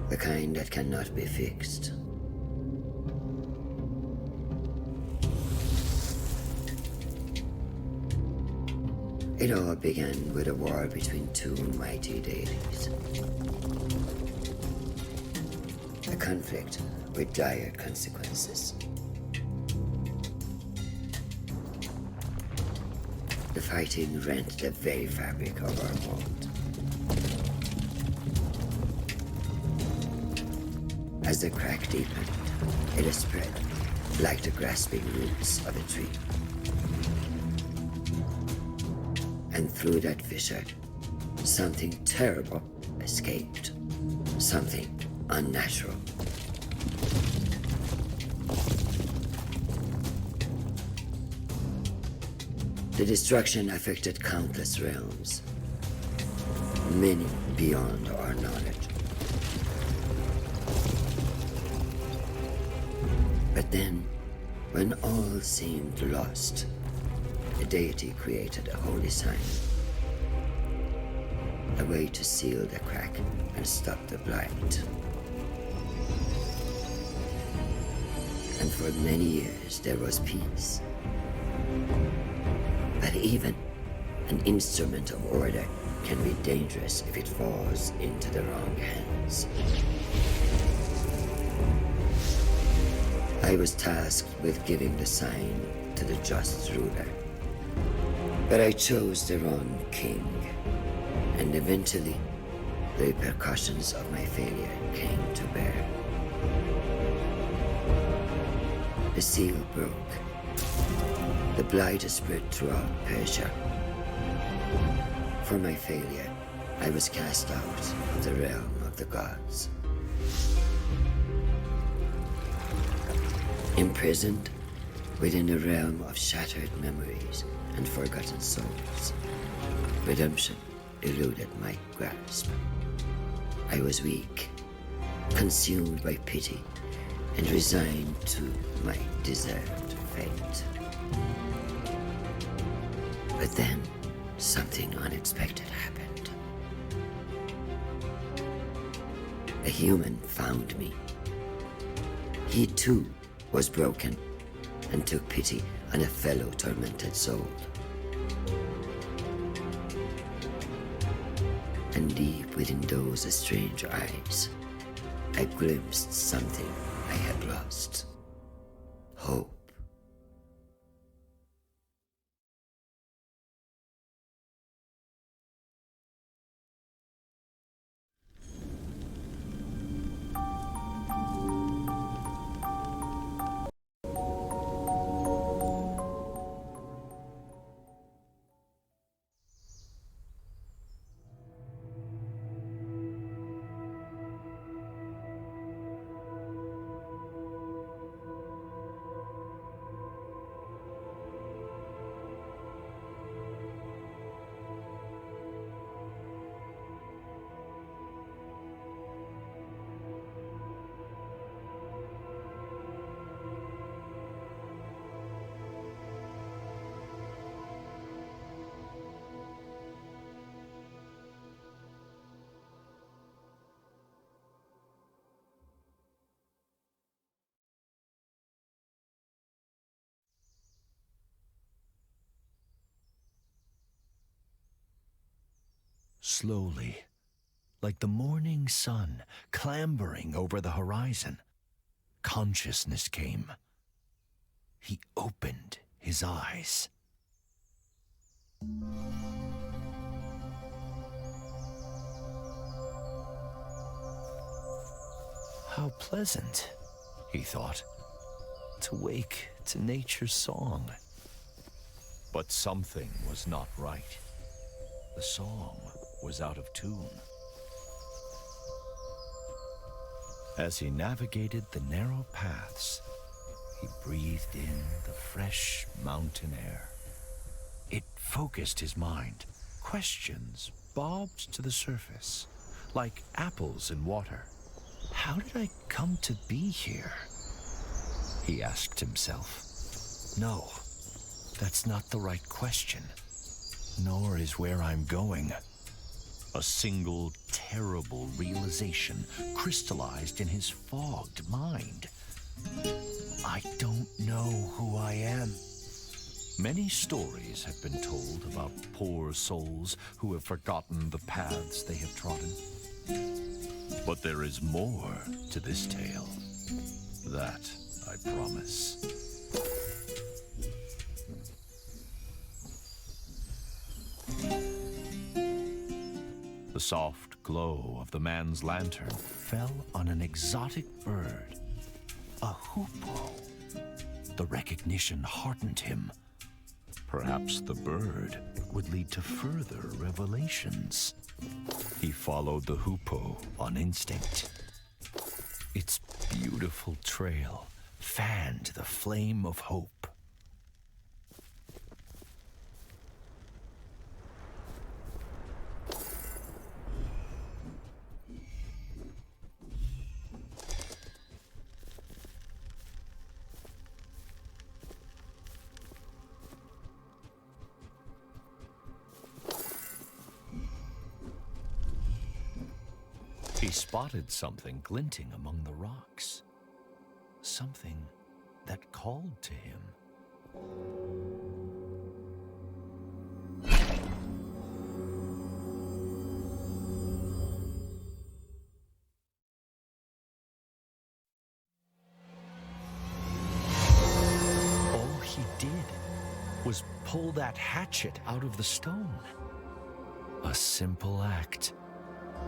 The kind that cannot be fixed. It all began with a war between two mighty deities. A conflict with dire consequences. The fighting rent the very fabric of our world. As the crack deepened, it spread like the grasping roots of a tree. And through that fissure, something terrible escaped. Something unnatural. The destruction affected countless realms, many beyond our knowledge. But then, when all seemed lost, the deity created a holy sign. A way to seal the crack and stop the blight. And for many years there was peace. But even an instrument of order can be dangerous if it falls into the wrong hands. I was tasked with giving the sign to the just ruler. But I chose the wrong king, and eventually, the repercussions of my failure came to bear. The seal broke. The blight spread throughout Persia. For my failure, I was cast out of the realm of the gods. Imprisoned within a realm of shattered memories and forgotten souls. Redemption eluded my grasp. I was weak, consumed by pity, and resigned to my deserved fate. But then, something unexpected happened. A human found me. He too was broken and took pity on a fellow tormented soul. And deep within those strange eyes, I glimpsed something I had lost. Hope. Slowly, like the morning sun clambering over the horizon, consciousness came. He opened his eyes. How pleasant, he thought, to wake to nature's song. But something was not right. The song was out of tune. As he navigated the narrow paths, he breathed in the fresh mountain air. It focused his mind. Questions bobbed to the surface, like apples in water. How did I come to be here? He asked himself. No, that's not the right question. Nor is where I'm going. A single terrible realization crystallized in his fogged mind. I don't know who I am. Many stories have been told about poor souls who have forgotten the paths they have trodden. But there is more to this tale. That I promise. The soft glow of the man's lantern fell on an exotic bird, a hoopoe. The recognition heartened him. Perhaps the bird would lead to further revelations. He followed the hoopoe on instinct. Its beautiful trail fanned the flame of hope. He spotted something glinting among the rocks. Something that called to him. All he did was pull that hatchet out of the stone. A simple act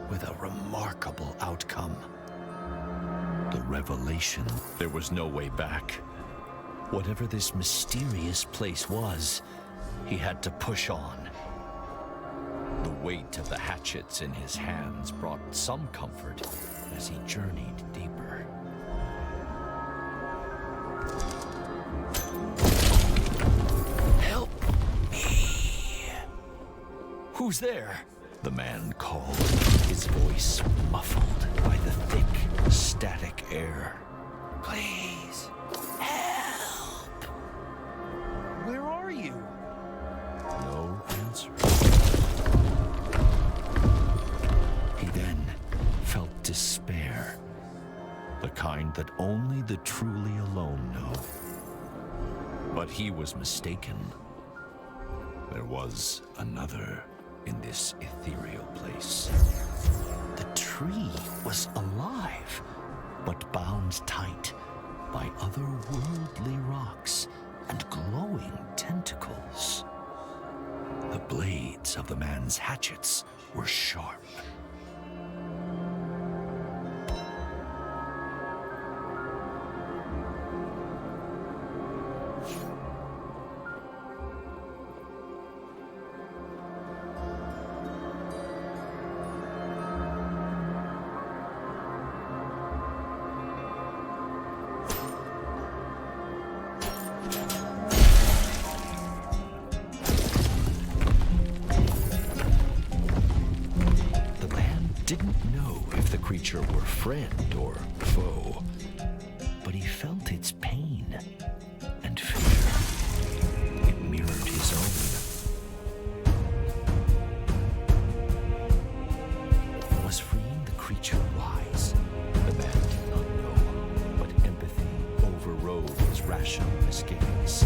with a remarkable outcome. The revelation. There was no way back. Whatever this mysterious place was, he had to push on. The weight of the hatchets in his hands brought some comfort as he journeyed deeper. Help me! Who's there? The man called, his voice muffled by the thick, static air. Please, help! Where are you? No answer. He then felt despair, the kind that only the truly alone know. But he was mistaken. There was another in this ethereal place. The tree was alive, but bound tight by otherworldly rocks and glowing tentacles. The blades of the man's hatchets were sharp. Were friend or foe, but he felt its pain and fear. It mirrored his own. Was freeing the creature wise? The man did not know, but empathy overrode his rational misgivings.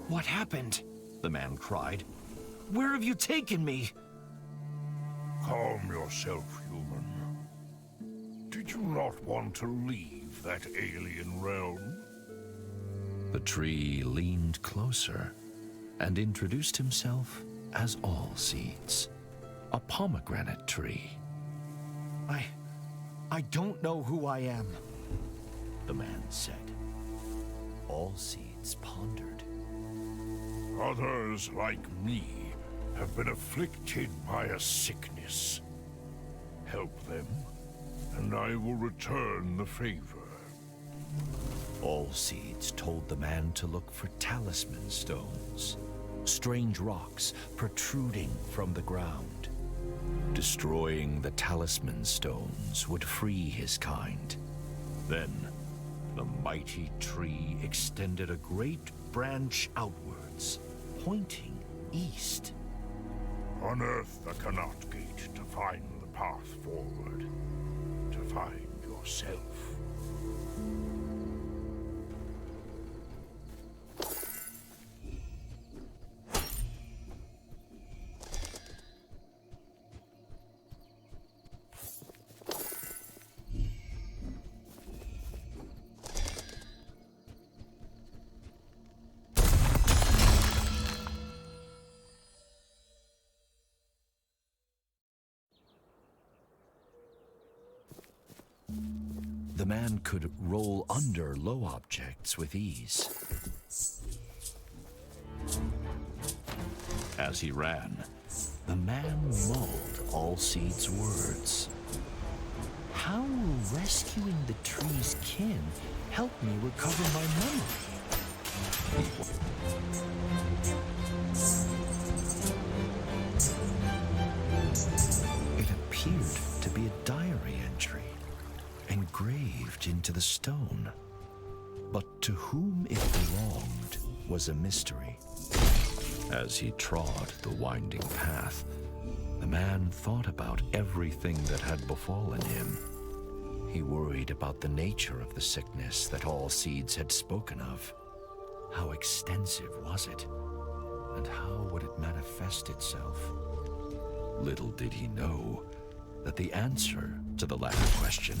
What happened? The man cried. Where have you taken me? Calm yourself, human. Did you not want to leave that alien realm? The tree leaned closer and introduced himself as All Seeds, a pomegranate tree. I don't know who I am, the man said. All Seeds pondered. Others like me have been afflicted by a sickness. Help them, and I will return the favor. All Seeds told the man to look for talisman stones, strange rocks protruding from the ground. Destroying the talisman stones would free his kind. Then, the mighty tree extended a great branch outwards, pointing east. Unearth the Canot Gate to find the path forward, to find yourself. The man could roll under low objects with ease. As he ran, the man mulled All Seeds' words. How will rescuing the tree's kin help me recover my memory? It appeared to be a diary entry, engraved into the stone. But to whom it belonged was a mystery. As he trod the winding path, the man thought about everything that had befallen him. He worried about the nature of the sickness that All Seeds had spoken of. How extensive was it? And how would it manifest itself? Little did he know that the answer to the latter question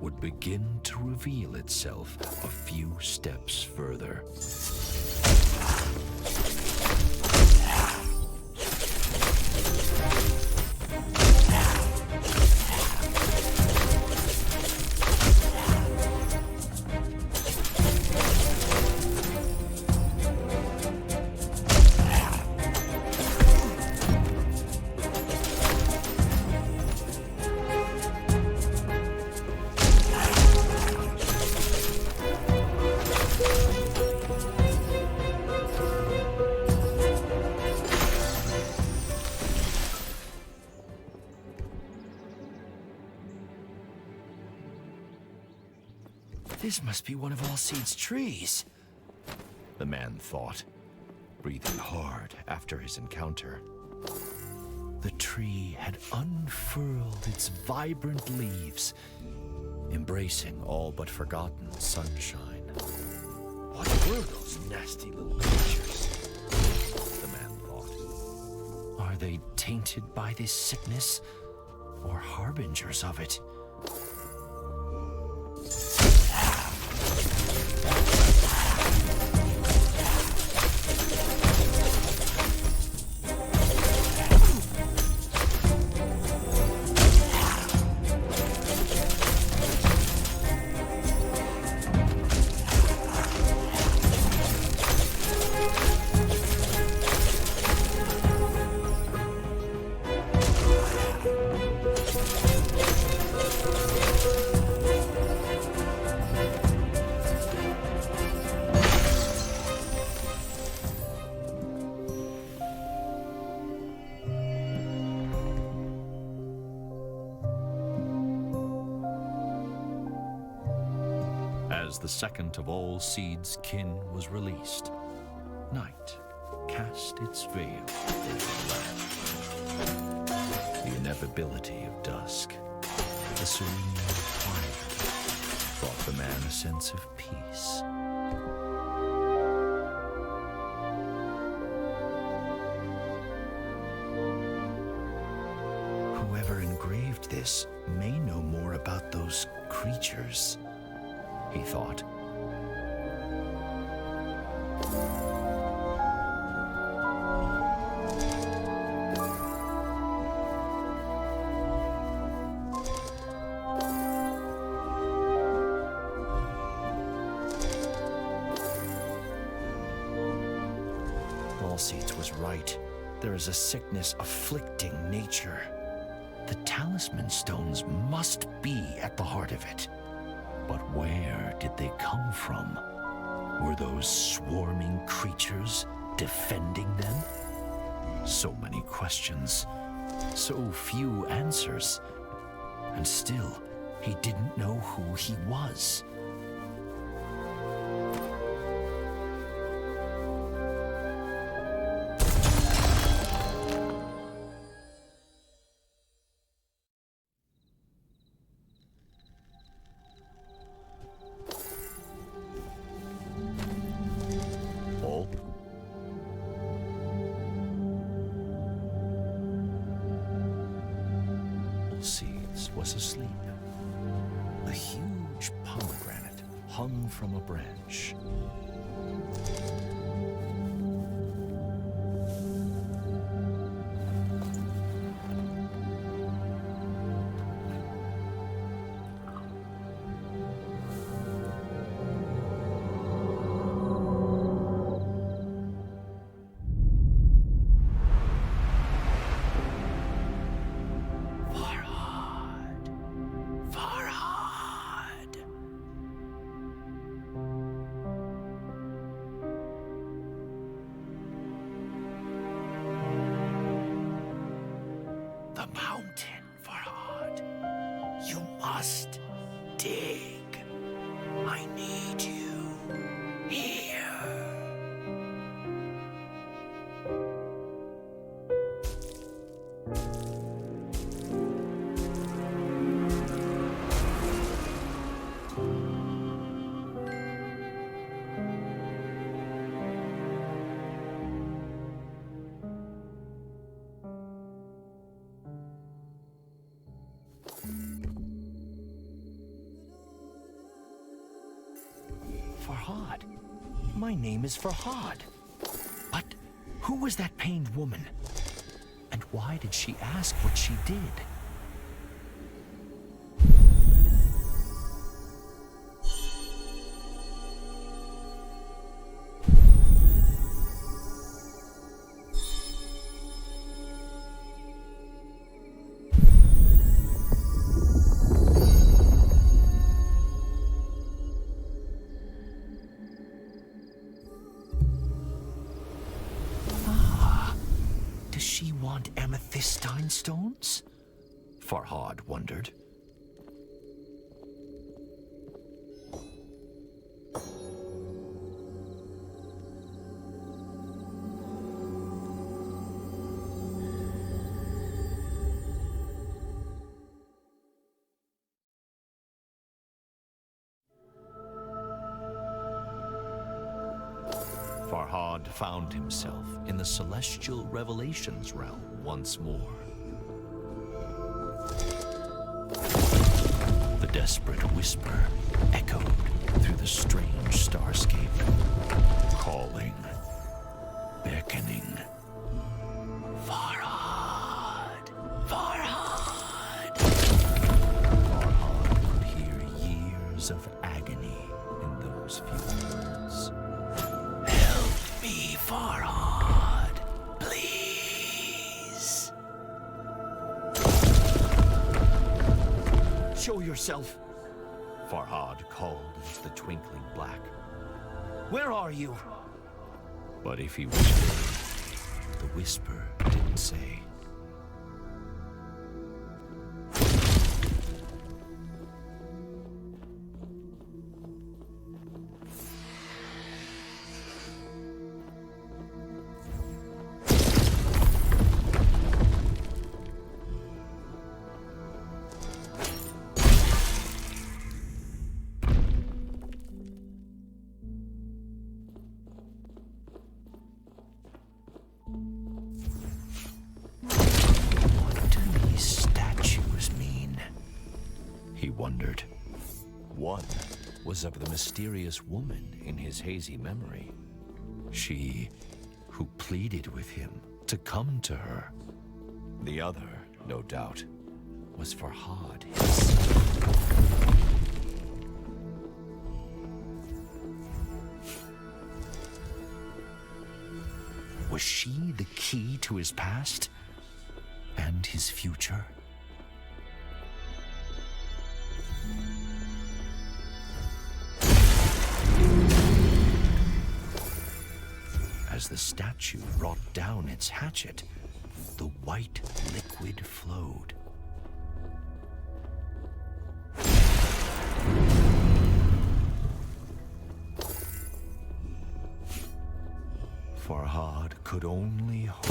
would begin to reveal itself a few steps further. This must be one of All Seeds' trees, the man thought, breathing hard after his encounter. The tree had unfurled its vibrant leaves, embracing all but forgotten sunshine. What were those nasty little creatures? The man thought. Are they tainted by this sickness, or harbingers of it? As the second of All Seeds' kin was released, night cast its veil over the land. The inevitability of dusk, the serene quiet, brought the man a sense of peace. Whoever engraved this may know more about those creatures. he thought. Seats was right. There is a sickness afflicting nature. The talisman stones must be at the heart of it. But where did they come from? Were those swarming creatures defending them? So many questions, so few answers. And still, he didn't know who he was. Seeds was asleep. A huge pomegranate hung from a branch. The mountain, Farhad. You must dig. I need you here. Farhad. My name is Farhad. But who was that pained woman? And why did she ask what she did? Does she want amethystine stones? Farhad wondered. Farhad found himself in the celestial revelations realm once more. The desperate whisper echoed through the strange starscape, calling, beckoning. Farhad! Farhad! Farhad could hear years of agony in those few words. Help me, Farhad, please. Show yourself, Farhad called into the twinkling black. Where are you? But if he whispered, the whisper didn't say. He wondered. One was of the mysterious woman in his hazy memory. She who pleaded with him to come to her. The other, no doubt, was Farhad himself. Was she the key to his past and his future? As the statue brought down its hatchet, the white liquid flowed. Farhad could only hope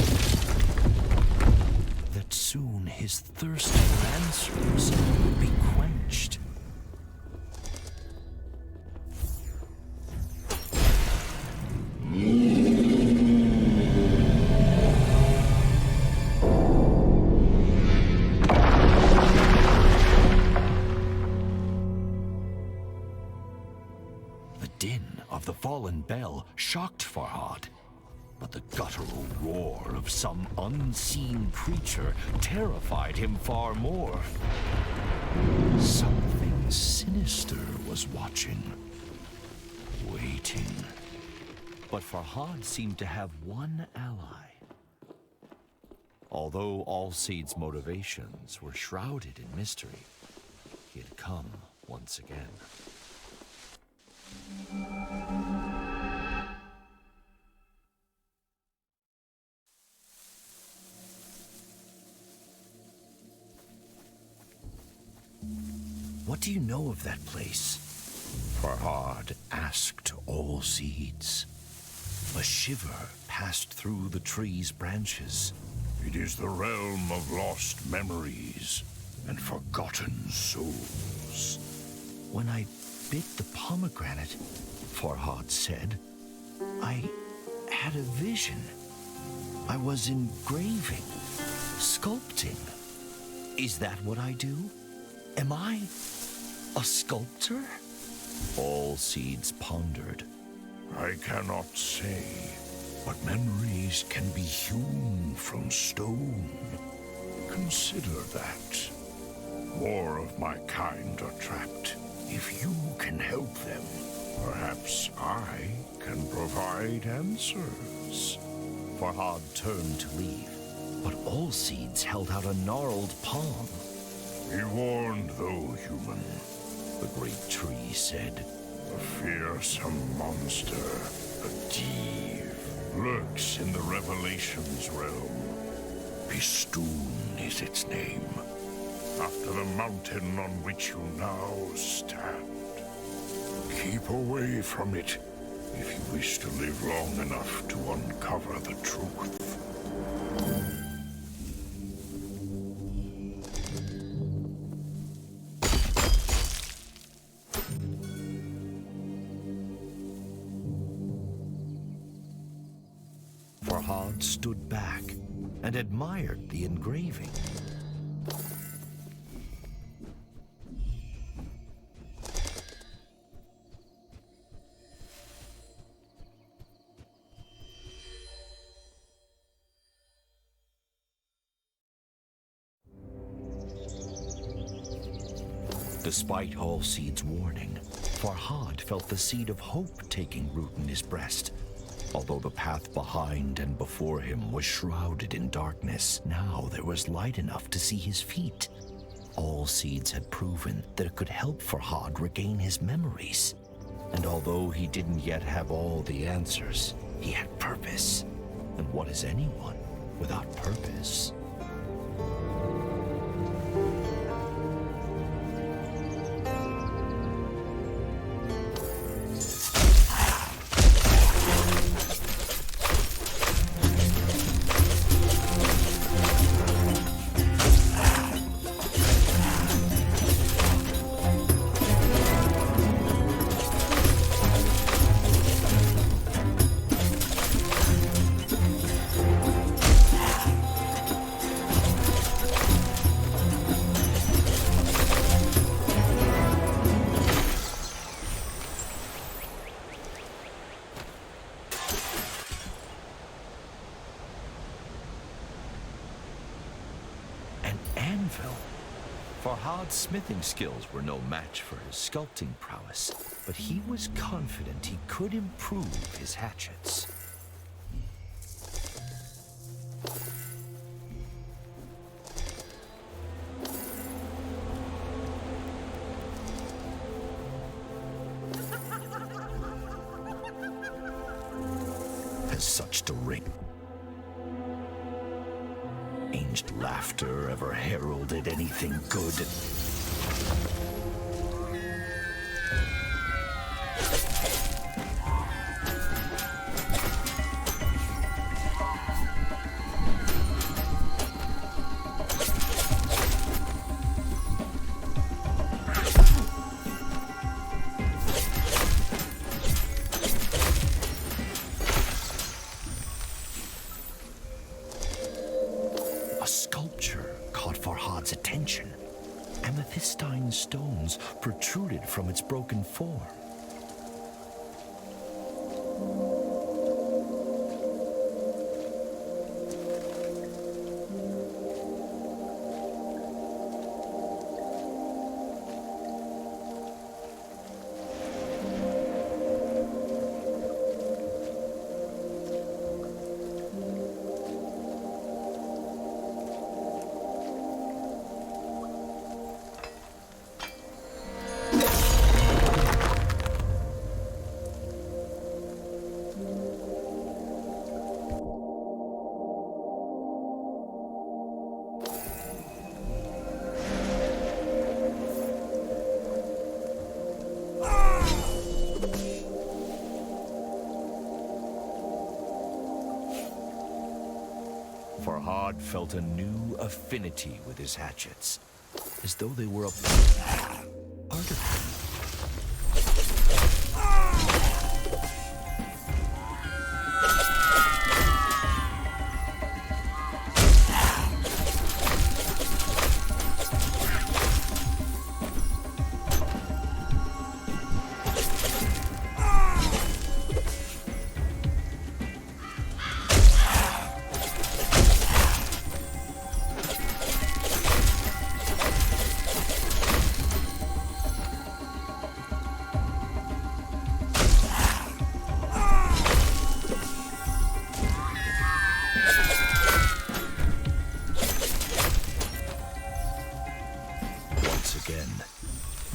that soon his thirst for answers would be quenched. The din of the fallen bell shocked Farhad. But the guttural roar of some unseen creature terrified him far more. Something sinister was watching, waiting. But Farhad seemed to have one ally. Although Allseed's motivations were shrouded in mystery, he had come once again. What do you know of that place? Farhad asked Allseeds. A shiver passed through the tree's branches. It is the realm of lost memories and forgotten souls. When I bit the pomegranate, Farhad said, I had a vision. I was engraving, sculpting. Is that what I do? Am I a sculptor? Allseeds pondered. I cannot say, but memories can be hewn from stone. Consider that. More of my kind are trapped. If you can help them, perhaps I can provide answers. Farhad turned to leave, but Allseeds held out a gnarled palm. Be warned, though, human. The great tree said. A fearsome monster, a div, lurks in the Revelations realm. Bistun is its name, after the mountain on which you now stand. Keep away from it if you wish to live long enough to uncover the truth. Farhad stood back and admired the engraving. Despite Allseed's warning, Farhad felt the seed of hope taking root in his breast. Although the path behind and before him was shrouded in darkness, now there was light enough to see his feet. Allseeds had proven that it could help Farhad regain his memories. And although he didn't yet have all the answers, he had purpose. And what is anyone without purpose? anvil. Farhad's smithing skills were no match for his sculpting prowess, but he was confident he could improve his hatchets. Has such deranged laughter ever heralded anything good? A sculpture caught Farhad's attention. Amethystine stones protruded from its broken form. Farhad felt a new affinity with his hatchets, as though they were a part of him.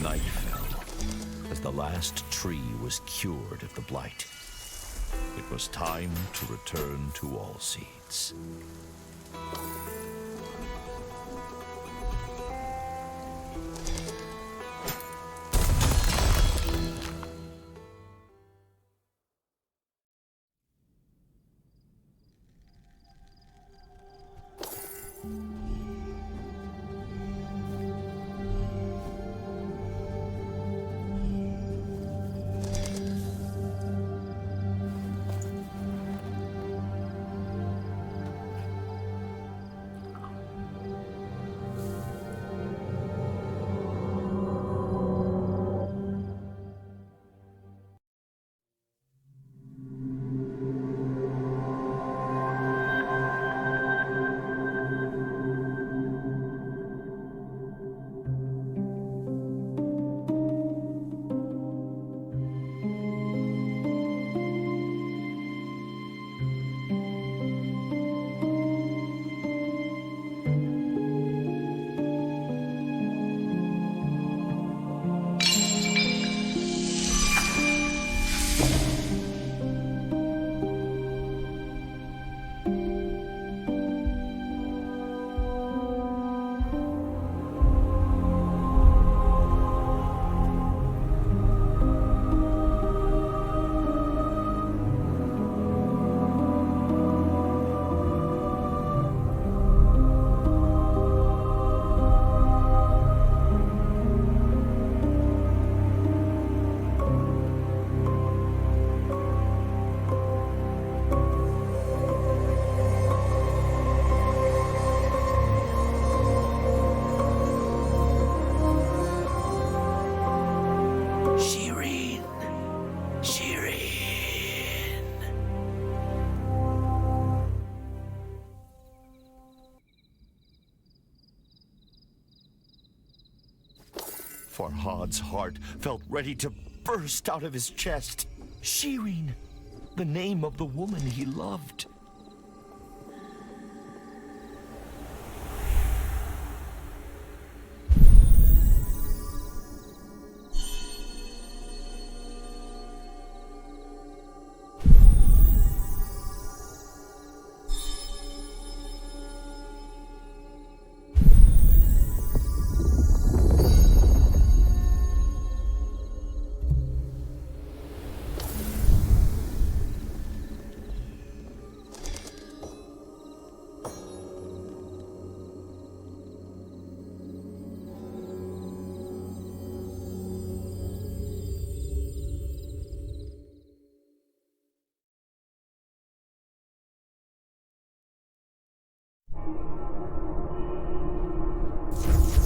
Night fell, as the last tree was cured of the blight. It was time to return to Allseeds. Farhad's heart felt ready to burst out of his chest. Shireen, the name of the woman he loved.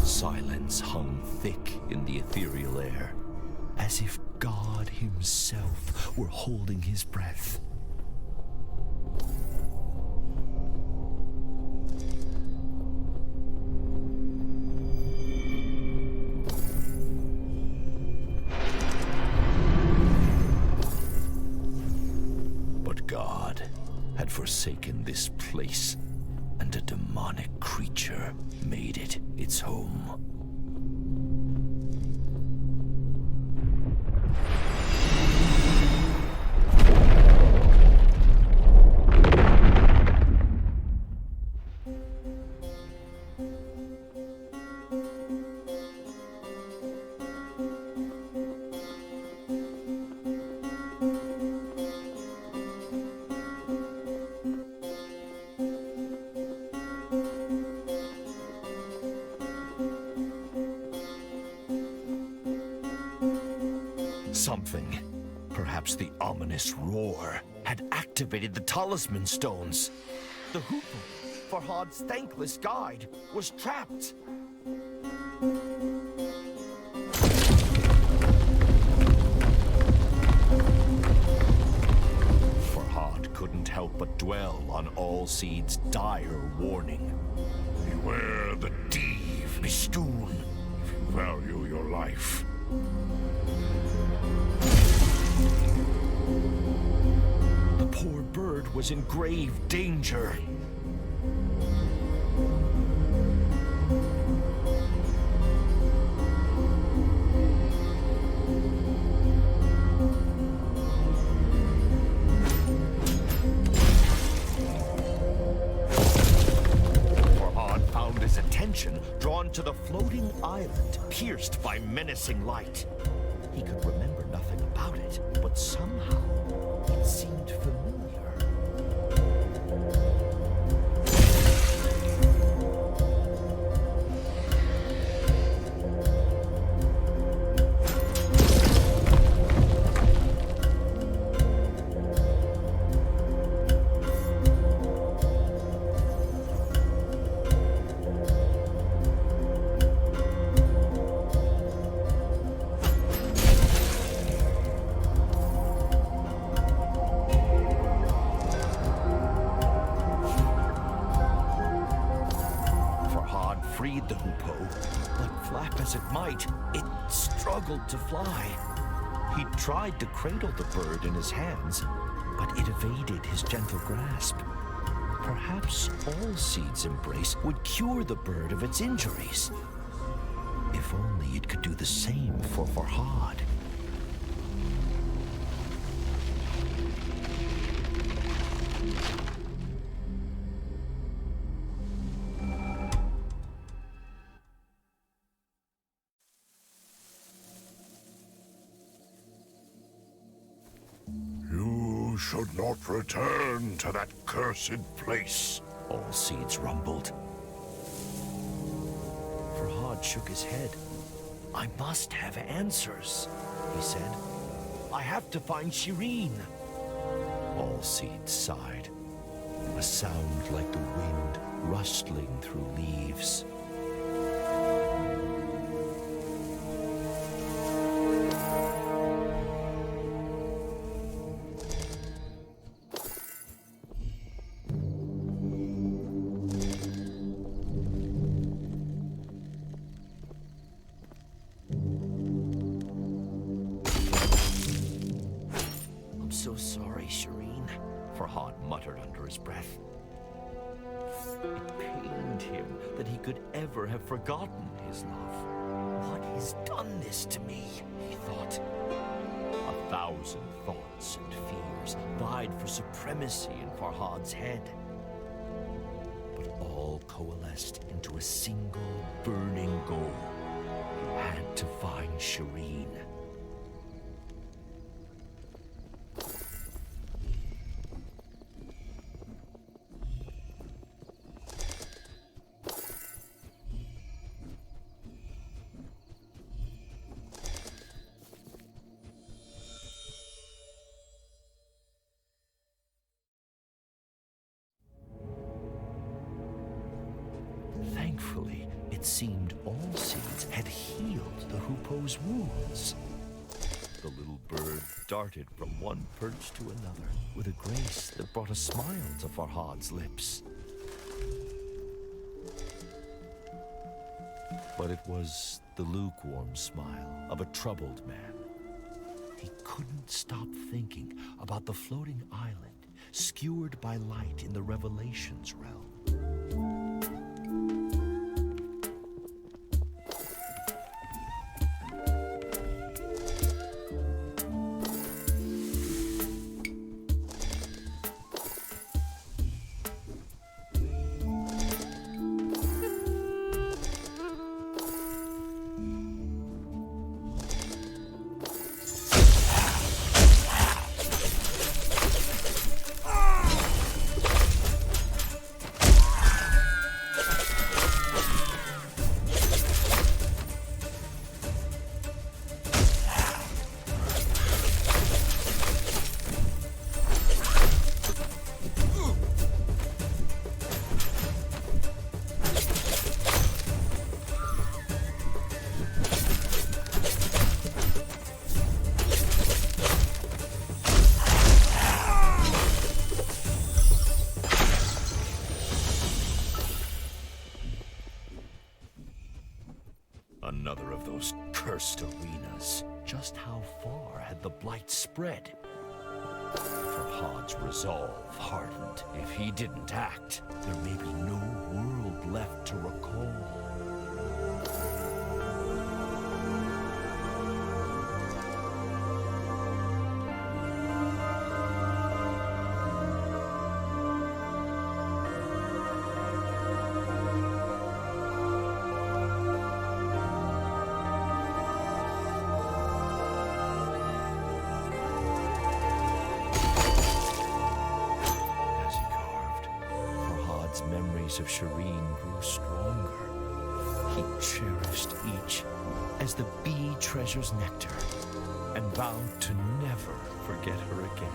Silence hung thick in the ethereal air, as if God himself were holding his breath. But God had forsaken this place, and a demonic creature made it its home. Something, perhaps the ominous roar, had activated the talisman stones. The Hoopoe, Farhad's thankless guide, was trapped. Farhad couldn't help but dwell on Allseed's dire warning. Beware the Div, Bistun, if you value your life. The poor bird was in grave danger. Farhad found his attention drawn to the floating island pierced by menacing light. He could remember nothing about it, but somehow it seemed familiar. Freed the Hoopoe, but flap as it might, it struggled to fly. He tried to cradle the bird in his hands, but it evaded his gentle grasp. Perhaps Allseed's embrace would cure the bird of its injuries. If only it could do the same for Farhad. You should not return to that cursed place. Allseeds rumbled. Farhad shook his head. I must have answers, he said. I have to find Shireen. Allseeds sighed. A sound like the wind rustling through leaves. for his breath. It pained him that he could ever have forgotten his love. What has done this to me? He thought. 1,000 thoughts and fears vied for supremacy in Farhad's head. But all coalesced into a single burning goal. He had to find Shireen. Thankfully, it seemed all seeds had healed the Hoopoe's wounds. The little bird darted from one perch to another with a grace that brought a smile to Farhad's lips. But it was the lukewarm smile of a troubled man. He couldn't stop thinking about the floating island skewered by light in the Revelations realm. Another of those cursed arenas. Just how far had the blight spread? Farhad's resolve hardened. If he didn't act, there may be no world left to recall. Memories of Shireen grew stronger. He cherished each as the bee treasures nectar and vowed to never forget her again.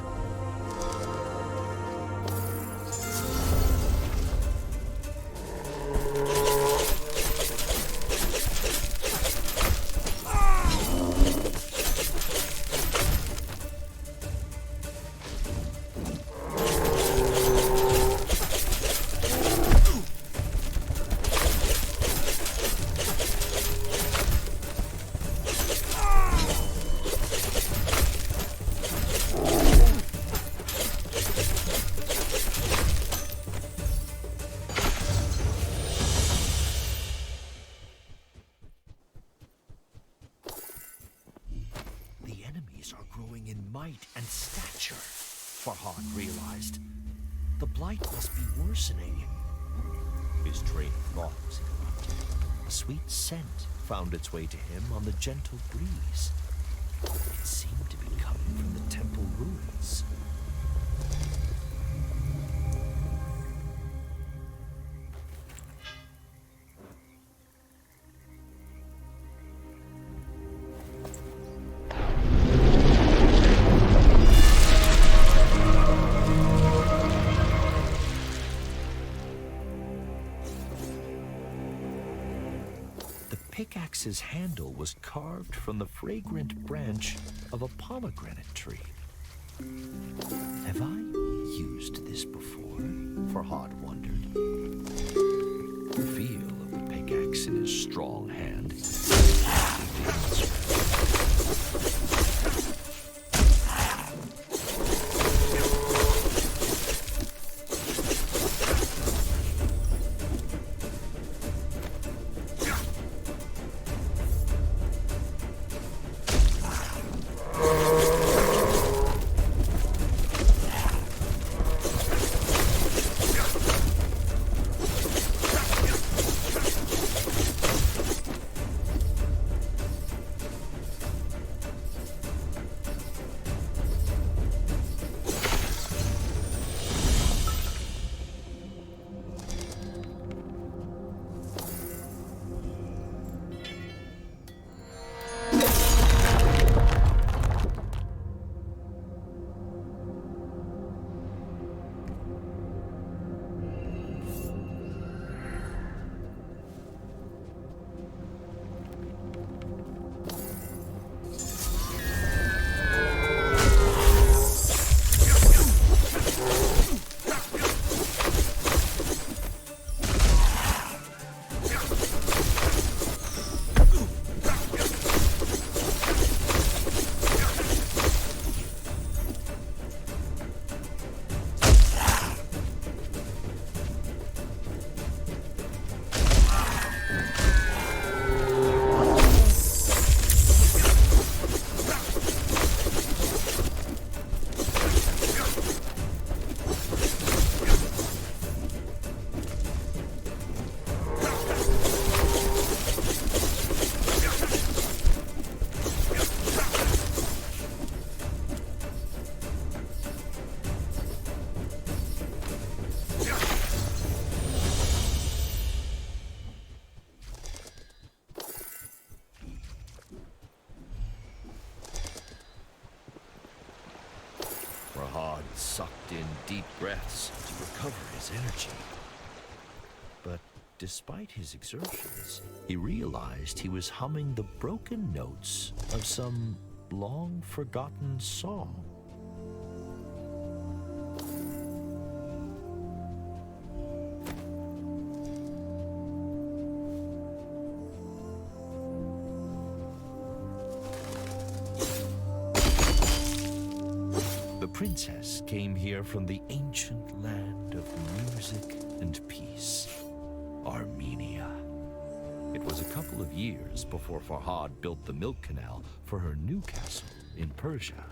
And stature, Farhad realized. The blight must be worsening. His train of thought was interrupted. A sweet scent found its way to him on the gentle breeze. It seemed to be coming from the temple ruins. Pickaxe's handle was carved from the fragrant branch of a pomegranate tree. Have I used this before? Farhad wondered. The feel of the pickaxe in his strong hand. sucked in deep breaths to recover his energy. But despite his exertions, he realized he was humming the broken notes of some long-forgotten song. The princess came here from the ancient land of music and peace, Armenia. It was a couple of years before Farhad built the milk canal for her new castle in Persia.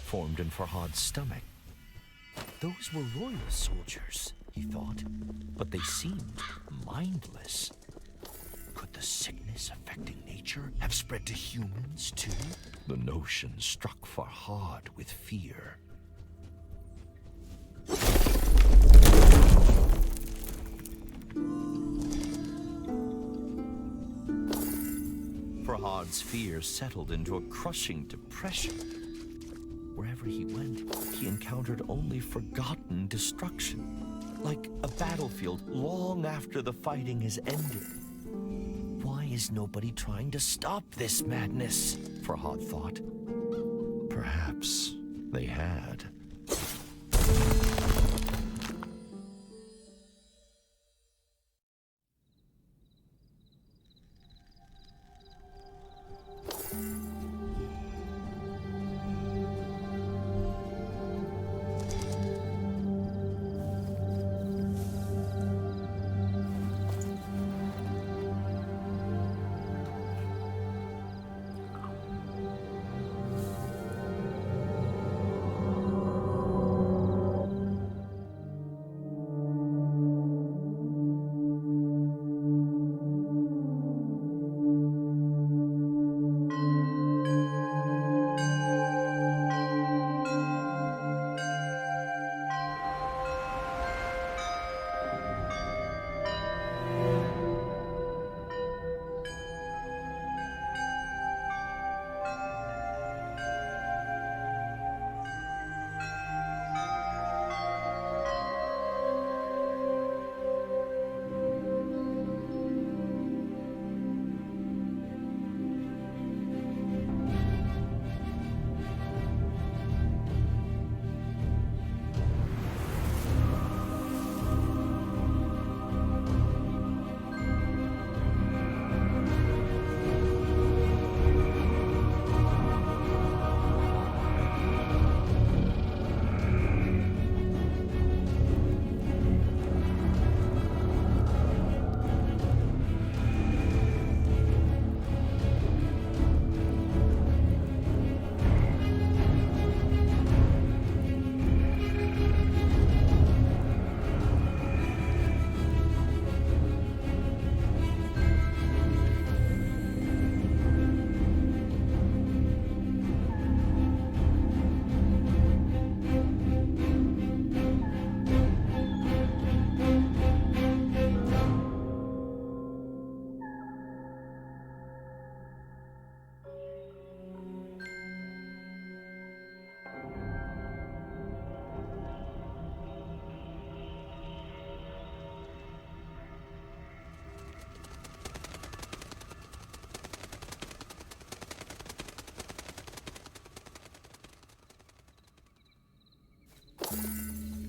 Formed in Farhad's stomach. Those were royal soldiers, he thought, but they seemed mindless. Could the sickness affecting nature have spread to humans too? The notion struck Farhad with fear. Farhad's fear settled into a crushing depression. Wherever he went, he encountered only forgotten destruction, like a battlefield long after the fighting has ended. Why is nobody trying to stop this madness? Farhad thought. Perhaps they had.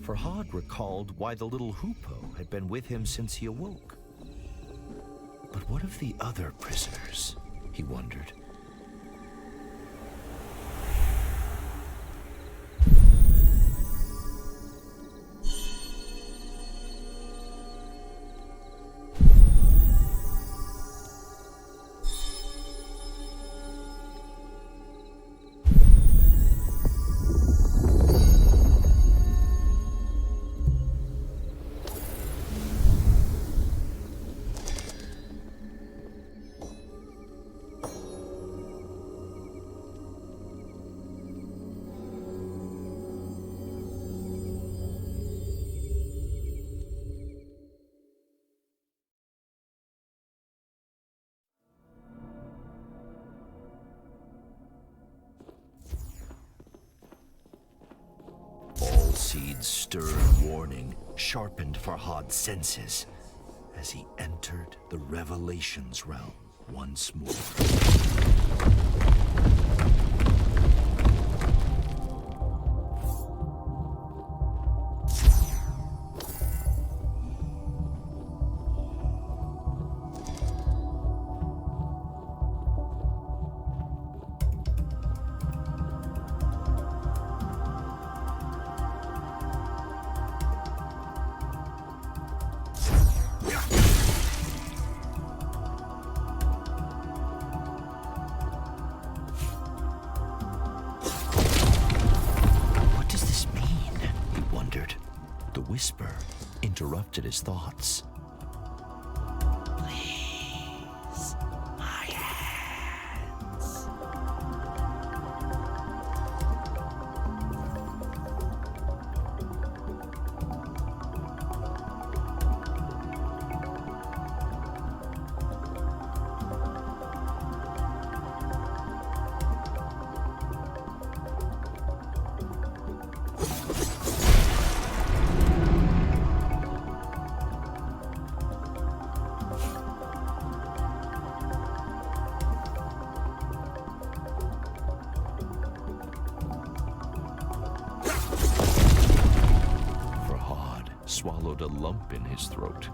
Farhad recalled why the little hoopoe had been with him since he awoke. But what of the other prisoners? He wondered. Allseed's stern warning sharpened Farhad's senses as he entered the Revelations realm once more. Whisper interrupted his thoughts. Please, my hands. Swallowed a lump in his throat.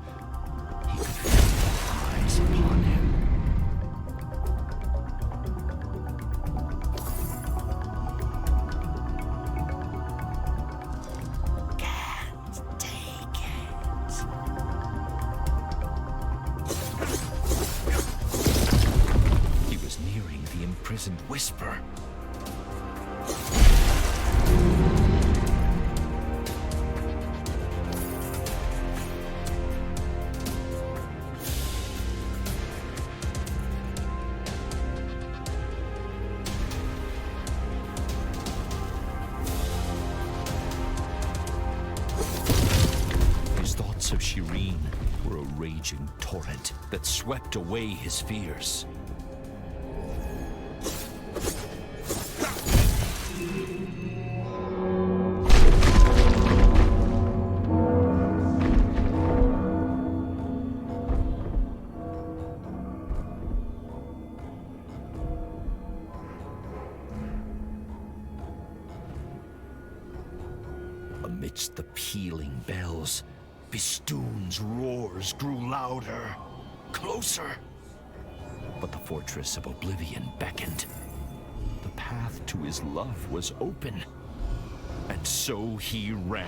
He could feel the eyes upon him. Can't take it. He was nearing the imprisoned Whisper. Of Shireen were a raging torrent that swept away his fears. Amidst the pealing bells, Bistun's roars grew louder, closer. But the fortress of Oblivion beckoned. The path to his love was open, and so he ran.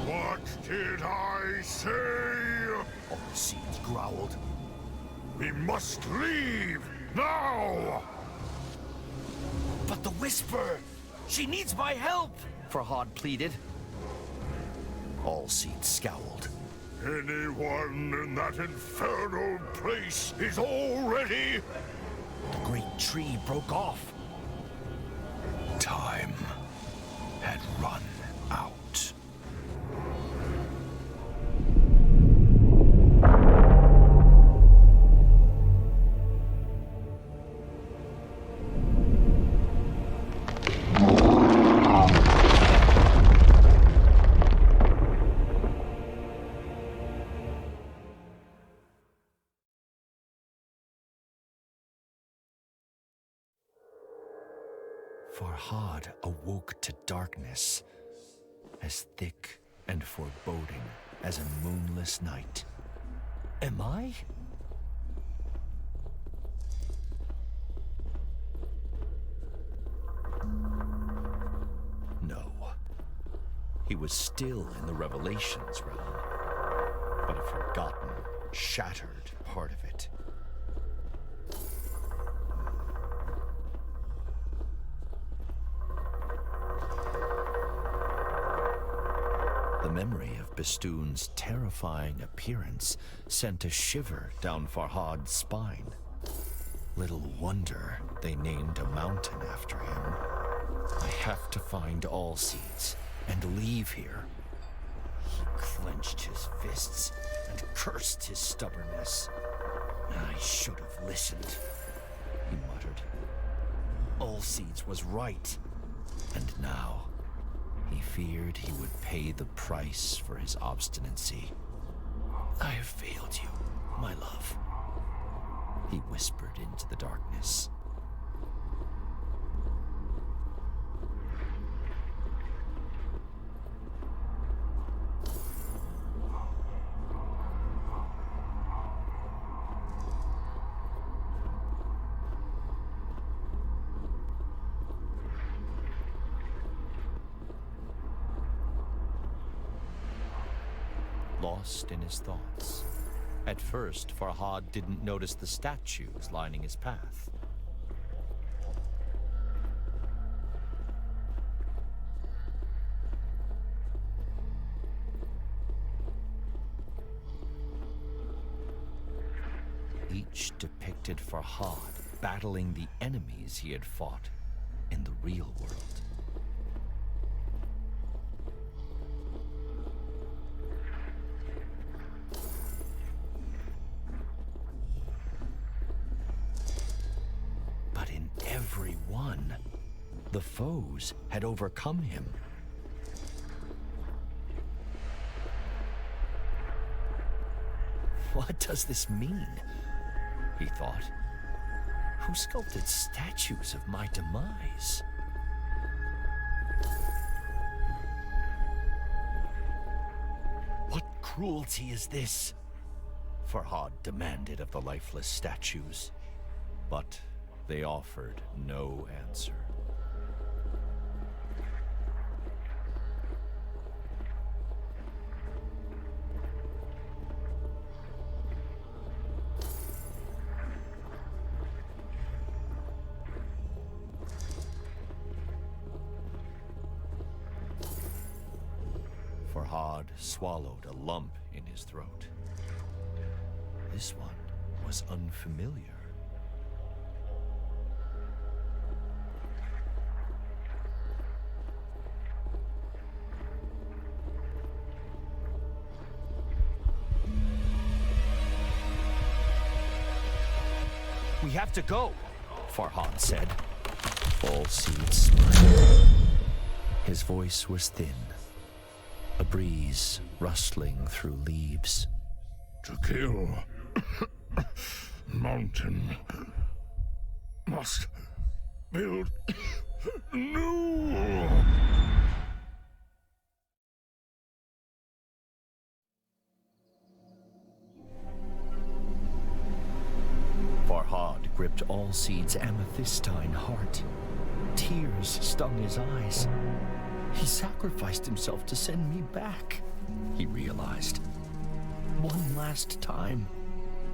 What did I say? Allseed growled. We must leave now! But the Whisper! She needs my help! Farhad pleaded. Allseed scowled. Anyone in that infernal place is already... The great tree broke off. Time had run out. Farhad awoke to darkness, as thick and foreboding as a moonless night. Am I? No. He was still in the Revelations realm, but a forgotten, shattered part of it. The memory of Bistun's terrifying appearance sent a shiver down Farhad's spine. Little wonder they named a mountain after him. I have to find Allseeds and leave here. He clenched his fists and cursed his stubbornness. I should have listened, he muttered. Allseeds was right. And now, he feared he would pay the price for his obstinacy. I have failed you, my love, he whispered into the darkness. Lost in his thoughts. At first, Farhad didn't notice the statues lining his path. Each depicted Farhad battling the enemies he had fought in the real world. Every one, the foes had overcome him. What does this mean? He thought. Who sculpted statues of my demise? What cruelty is this? Farhad demanded of the lifeless statues, but they offered no answer. Farhad swallowed a lump in his throat. This one was unfamiliar. We have to go, Farhad said. Allseeds smiled. His voice was thin, a breeze rustling through leaves. To kill mountain must build new. Farhad gripped Allseeds' amethystine heart. Tears stung his eyes. He sacrificed himself to send me back, he realized. One last time.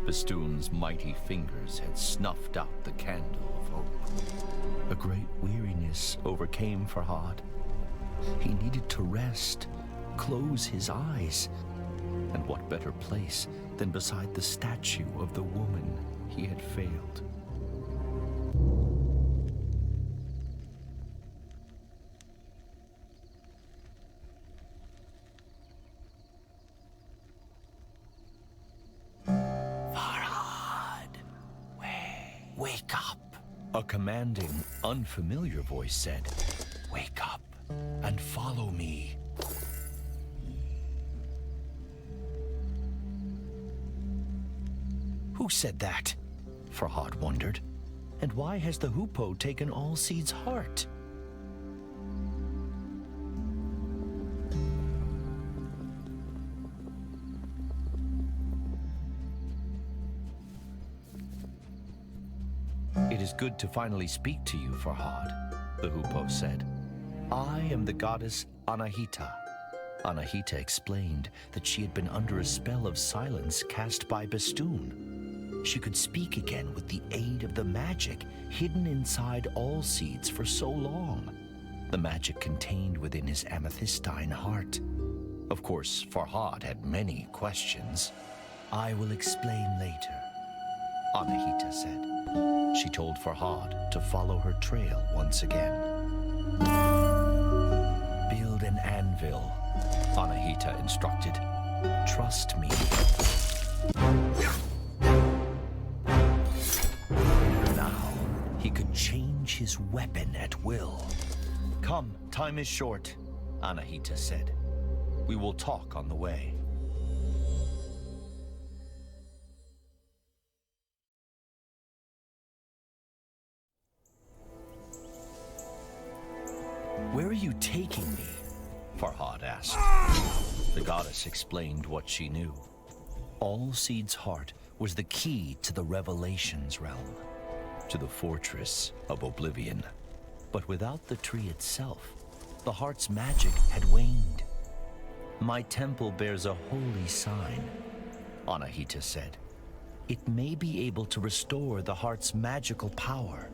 Bistun's mighty fingers had snuffed out the candle of hope. A great weariness overcame Farhad. He needed to rest, close his eyes. And what better place than beside the statue of the woman he had failed? Wake up! A commanding, unfamiliar voice said, "Wake up and follow me." Who said that? Farhad wondered. And why has the hoopoe taken Allseeds' heart? It is good to finally speak to you, Farhad, the hoopoe said. I am the goddess Anahita. Anahita explained that she had been under a spell of silence cast by Bistun. She could speak again with the aid of the magic hidden inside Allseeds for so long. The magic contained within his amethystine heart. Of course, Farhad had many questions. I will explain later, Anahita said. She told Farhad to follow her trail once again. Build an anvil, Anahita instructed. Trust me. Now, he could change his weapon at will. Come, time is short, Anahita said. We will talk on the way. Where are you taking me? Farhad asked. The goddess explained what she knew. Allseed's heart was the key to the Revelations realm, to the fortress of Oblivion. But without the tree itself, the heart's magic had waned. My temple bears a holy sign, Anahita said. It may be able to restore the heart's magical power.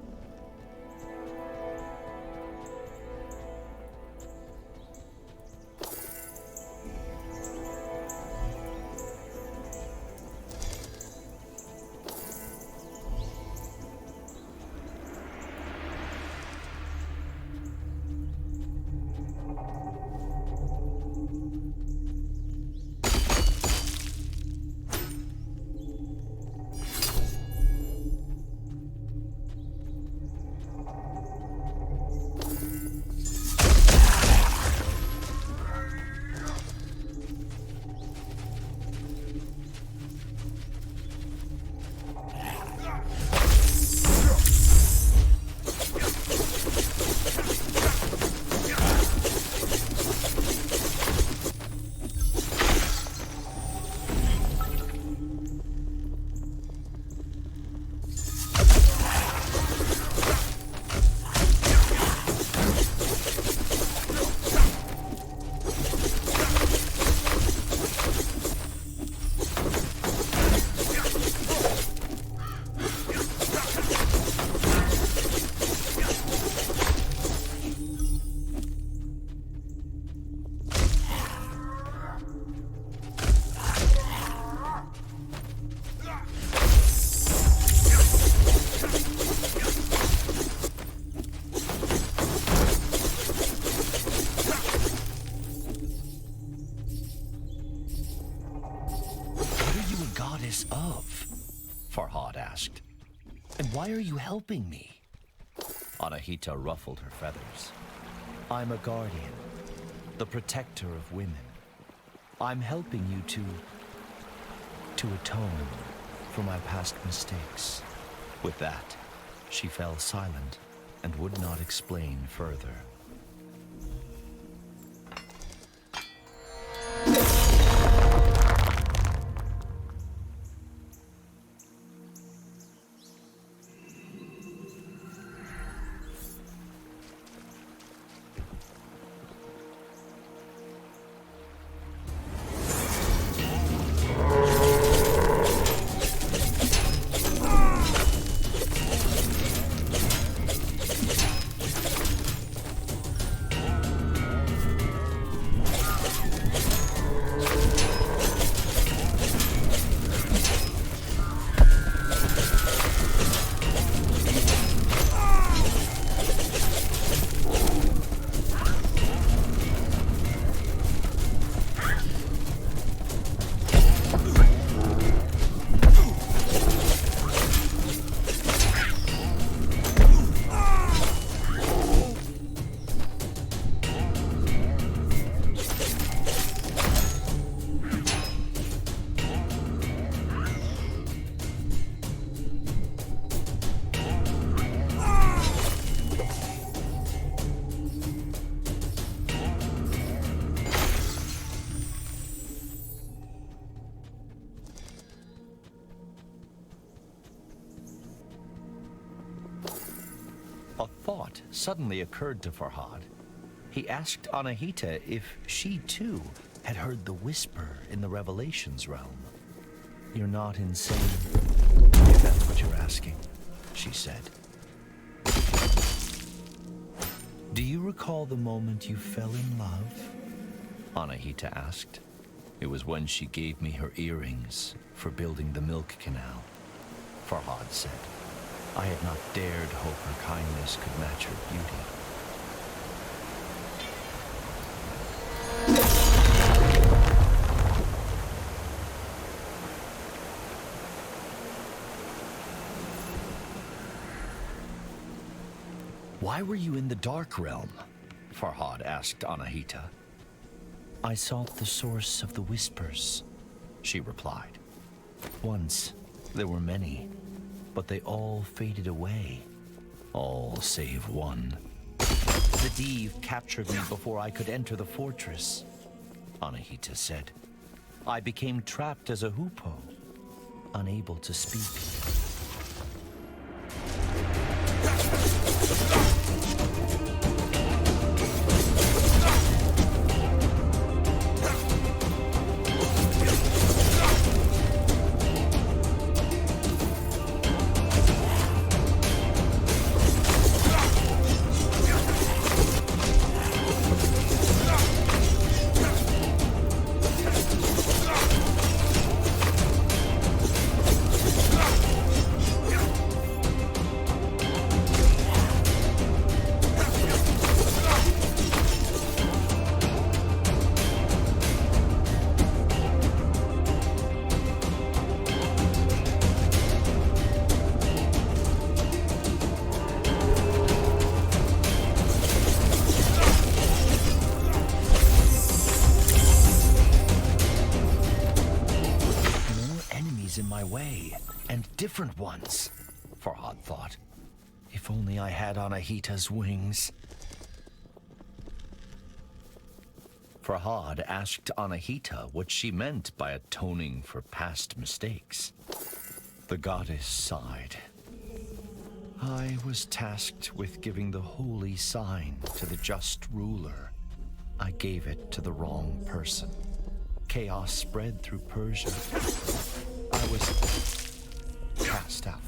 Farhad asked. And why are you helping me? Anahita ruffled her feathers. I'm a guardian, the protector of women. I'm helping you to atone for my past mistakes. With that, she fell silent and would not explain further. A thought suddenly occurred to Farhad. He asked Anahita if she too had heard the whisper in the Revelations realm. You're not insane, if that's what you're asking, she said. Do you recall the moment you fell in love? Anahita asked. It was when she gave me her earrings for building the milk canal, Farhad said. I had not dared hope her kindness could match her beauty. Why were you in the Dark Realm? Farhad asked Anahita. I sought the source of the whispers, she replied. Once, there were many, but they all faded away. All save one. The Div captured me before I could enter the fortress, Anahita said. I became trapped as a hoopoe, unable to speak. Different ones, Farhad thought. If only I had Anahita's wings. Farhad asked Anahita what she meant by atoning for past mistakes. The goddess sighed. I was tasked with giving the holy sign to the just ruler. I gave it to the wrong person. Chaos spread through Persia. I was cast out.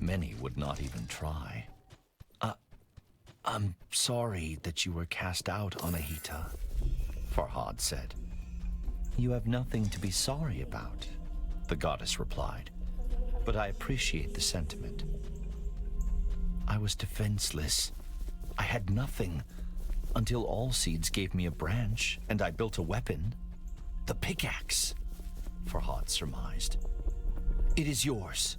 Many would not even try. I'm sorry that you were cast out, Anahita, Farhad said. You have nothing to be sorry about, the goddess replied. But I appreciate the sentiment. I was defenseless. I had nothing until Allseeds gave me a branch and I built a weapon. The pickaxe, Farhad surmised. It is yours.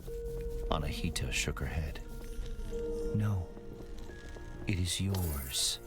Anahita shook her head. No, it is yours.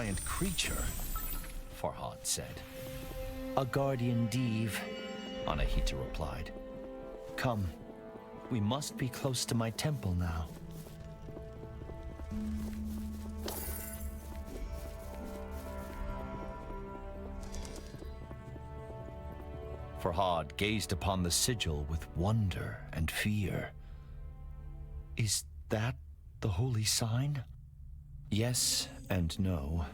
giant creature, Farhad said. A guardian Div, Anahita replied. come. We must be close to my temple now. Farhad gazed upon the sigil with wonder and fear. Is that the holy sign? Yes and no,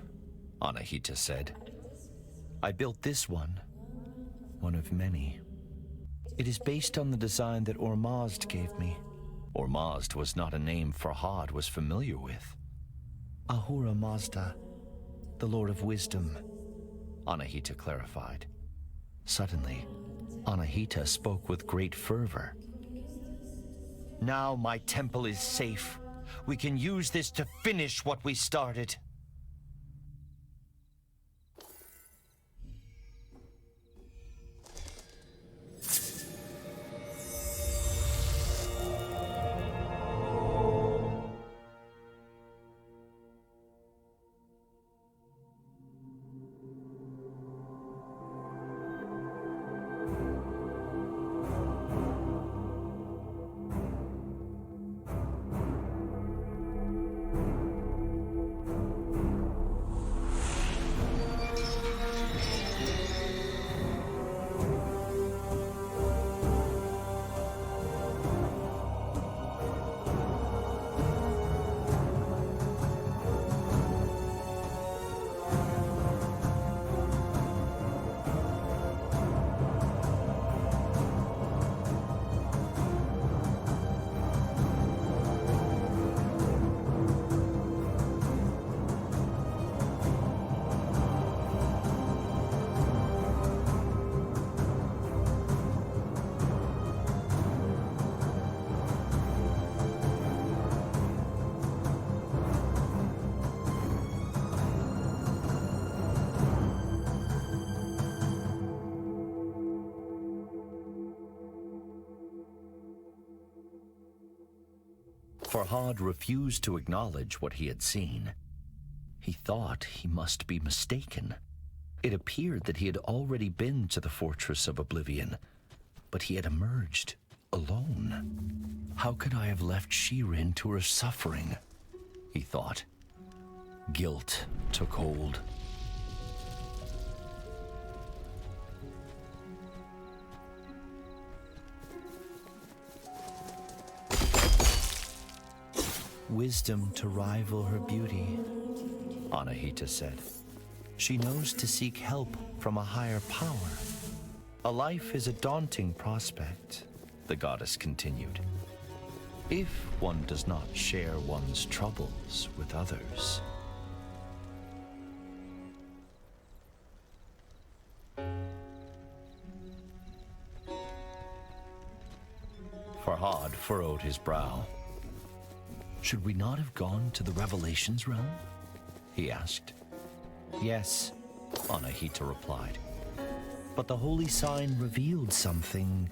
Anahita said. I built this one of many. It is based on the design that Ormazd gave me. Ormazd was not a name Farhad was familiar with. Ahura Mazda, the Lord of Wisdom, Anahita clarified. Suddenly, Anahita spoke with great fervor. Now my temple is safe. We can use this to finish what we started. Farhad refused to acknowledge what he had seen. He thought he must be mistaken. It appeared that he had already been to the Fortress of Oblivion, but he had emerged alone. How could I have left Shirin to her suffering? He thought. Guilt took hold. Wisdom to rival her beauty, Anahita said. She knows to seek help from a higher power. A life is a daunting prospect, The goddess continued. If one does not share one's troubles with others. Farhad furrowed his brow. Should we not have gone to the Revelations realm? He asked. Yes, Anahita replied. but the holy sign revealed something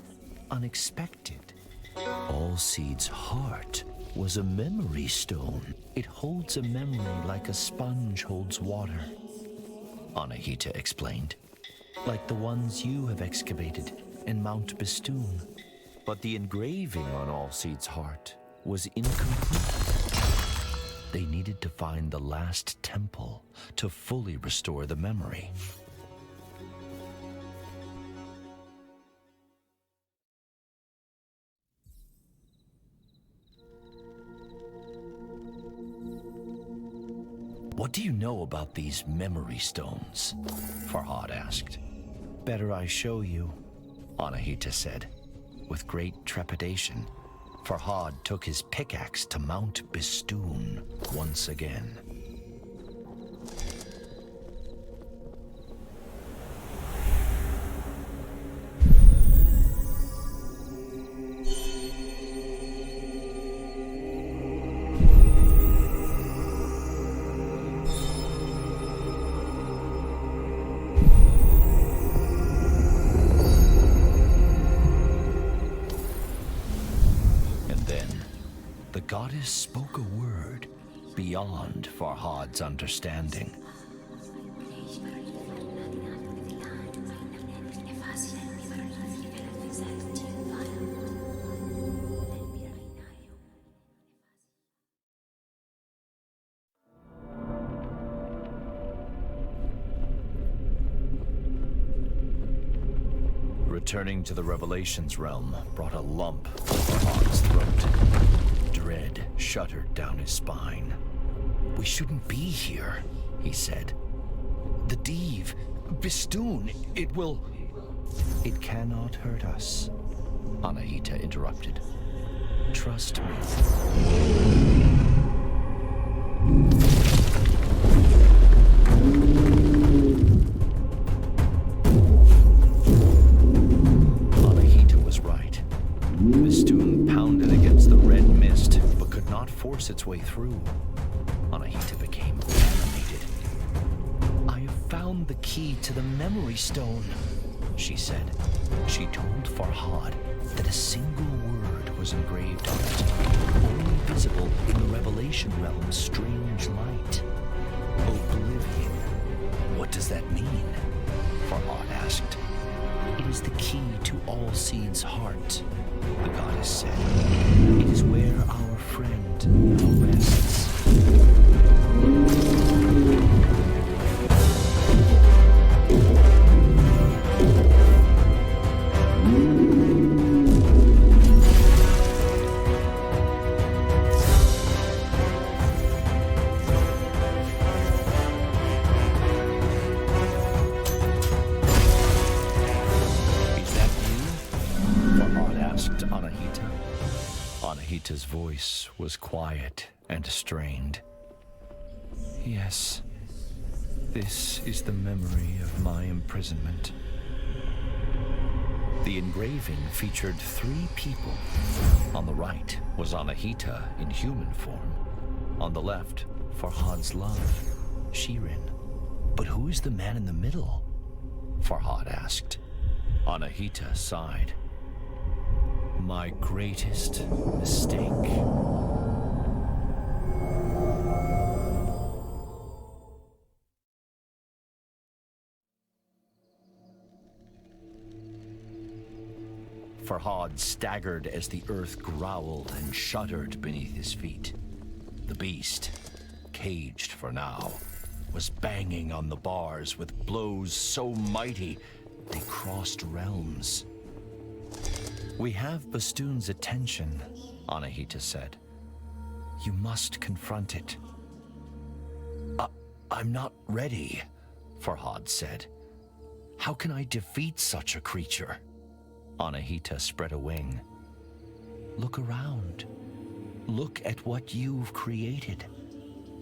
unexpected. Allseed's heart was a memory stone. It holds a memory like a sponge holds water. Anahita explained. Like the ones you have excavated in Mount Bistun. But the engraving on Allseed's heart was incomplete. They needed to find the last temple to fully restore the memory. What do you know about these memory stones? Farhad asked. Better I show you, Anahita said. with great trepidation. Farhad took his pickaxe to Mount Bistun once again. The goddess spoke a word beyond Farhad's understanding. returning to the Revelations realm brought a lump to Farhad's throat. Dread shuddered down his spine. "We shouldn't be here," he said. "The Div, Bistun, it will..." "It cannot hurt us," Anahita interrupted. "Trust me." Anahita was right. Bistun pounded against the red mist, but could not force its way through. Anahita became animated. "I have found the key to the memory stone," she said. She told Farhad that a single word was engraved on it, only visible in the Revelation realm's strange light. "Oblivion. What does that mean?" Farhad asked. "It is the key to all seeds' heart," the goddess said. "It is where our friend now rests." Anahita's voice was quiet and strained. "Yes, this is the memory of my imprisonment." The engraving featured 3 people. On the right was Anahita in human form. On the left, Farhad's love, Shirin. "But who is the man in the middle?" Farhad asked. Anahita sighed. "My greatest mistake." Farhad staggered as the earth growled and shuddered beneath his feet. The beast, caged for now, was banging on the bars with blows so mighty they crossed realms. "We have Bistun's attention," Anahita said. "You must confront it." I'm not ready," Farhad said. "How can I defeat such a creature?" Anahita spread a wing. "Look around. Look at what you've created.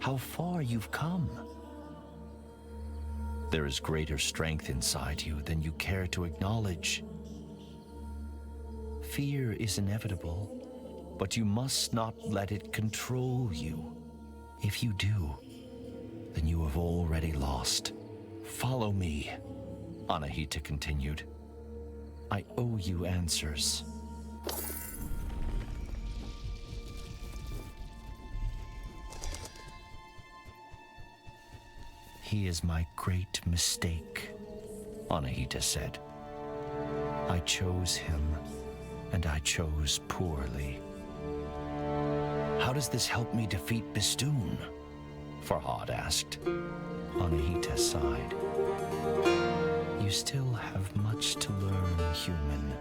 How far you've come." "There is greater strength inside you than you care to acknowledge. Fear is inevitable, but you must not let it control you. If you do, then you have already lost. Follow me," Anahita continued. "I owe you answers." "He is my great mistake," Anahita said. "I chose him, and I chose poorly." "How does this help me defeat Bistun?" Farhad asked. Anahita sighed. "You still have much to learn, human.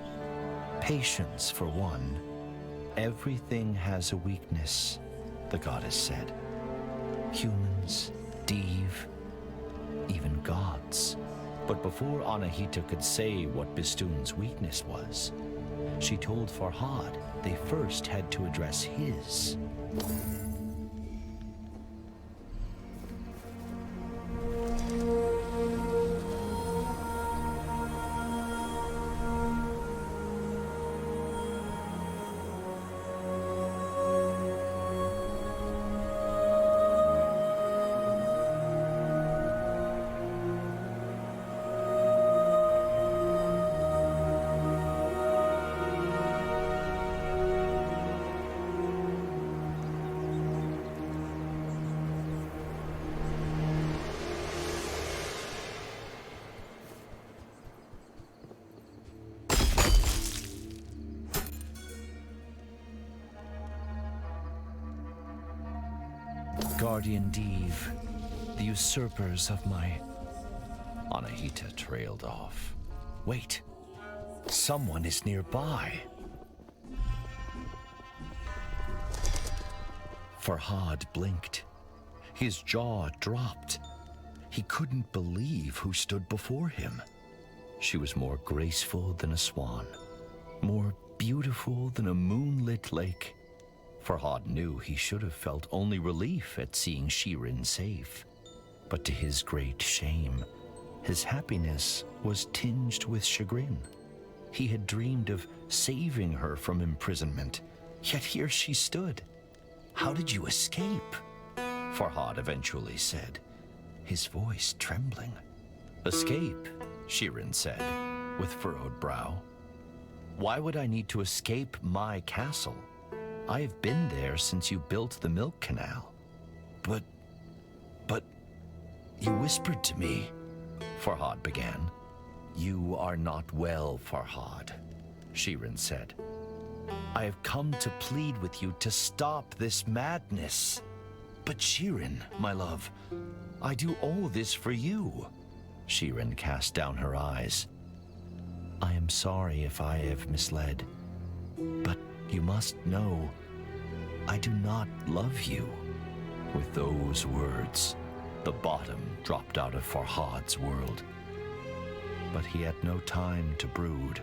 Patience, for one. Everything has a weakness," the goddess said. "Humans, Div, even gods." But before Anahita could say what Bistun's weakness was, she told Farhad they first had to address his. Guardian Div, the usurpers of my... Anahita trailed off. "Wait, Someone is nearby. Farhad blinked. His jaw dropped. He couldn't believe who stood before him. She was more graceful than a swan, more beautiful than a moonlit lake. Farhad knew he should have felt only relief at seeing Shirin safe. But to his great shame, his happiness was tinged with chagrin. He had dreamed of saving her from imprisonment, yet here she stood. "How did you escape?" Farhad eventually said, his voice trembling. "Escape," Shirin said, with furrowed brow. "Why would I need to escape my castle? I have been there since you built the milk canal." But, you whispered to me," Farhad began. "You are not well, Farhad," Shirin said. "I have come to plead with you to stop this madness." "But Shirin, my love, I do all this for you." Shirin cast down her eyes. "I am sorry if I have misled, but you must know, I do not love you." With those words, the bottom dropped out of Farhad's world. But he had no time to brood.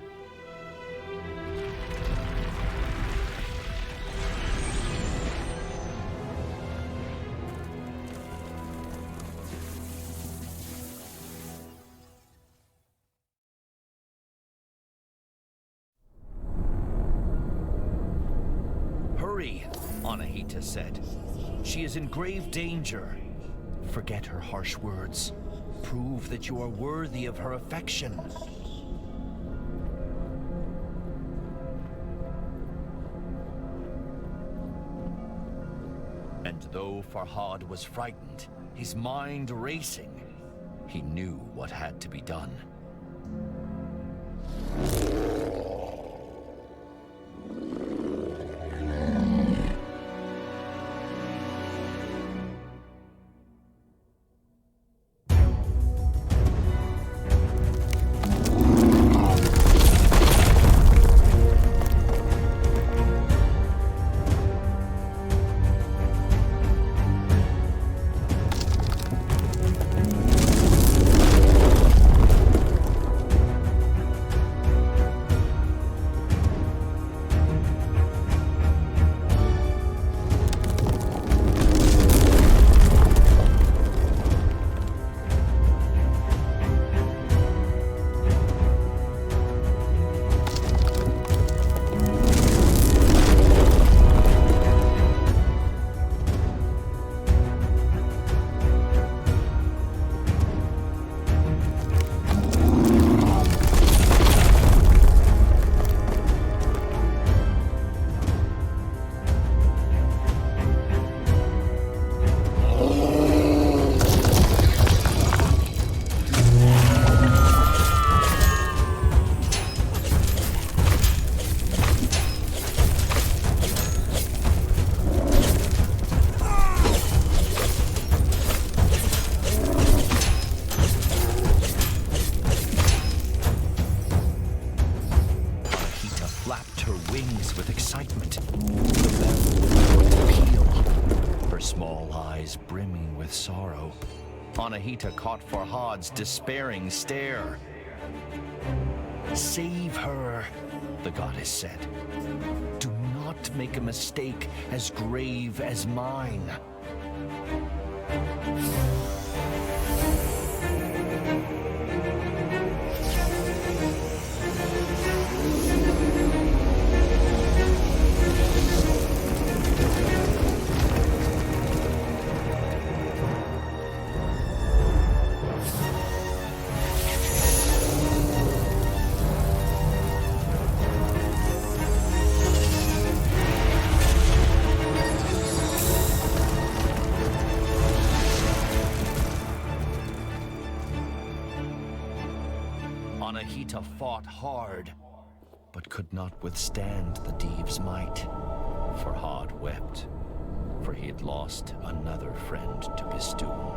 "Hurry," Anahita said. "She is in grave danger." "Forget her harsh words. Prove that you are worthy of her affection." And though Farhad was frightened, his mind racing, he knew what had to be done. Anahita caught Farhad's despairing stare. "Save her," the goddess said. "Do not make a mistake as grave as mine." Anahita fought hard, but could not withstand the Diev's might. Farhad wept, for he had lost another friend to Bistun.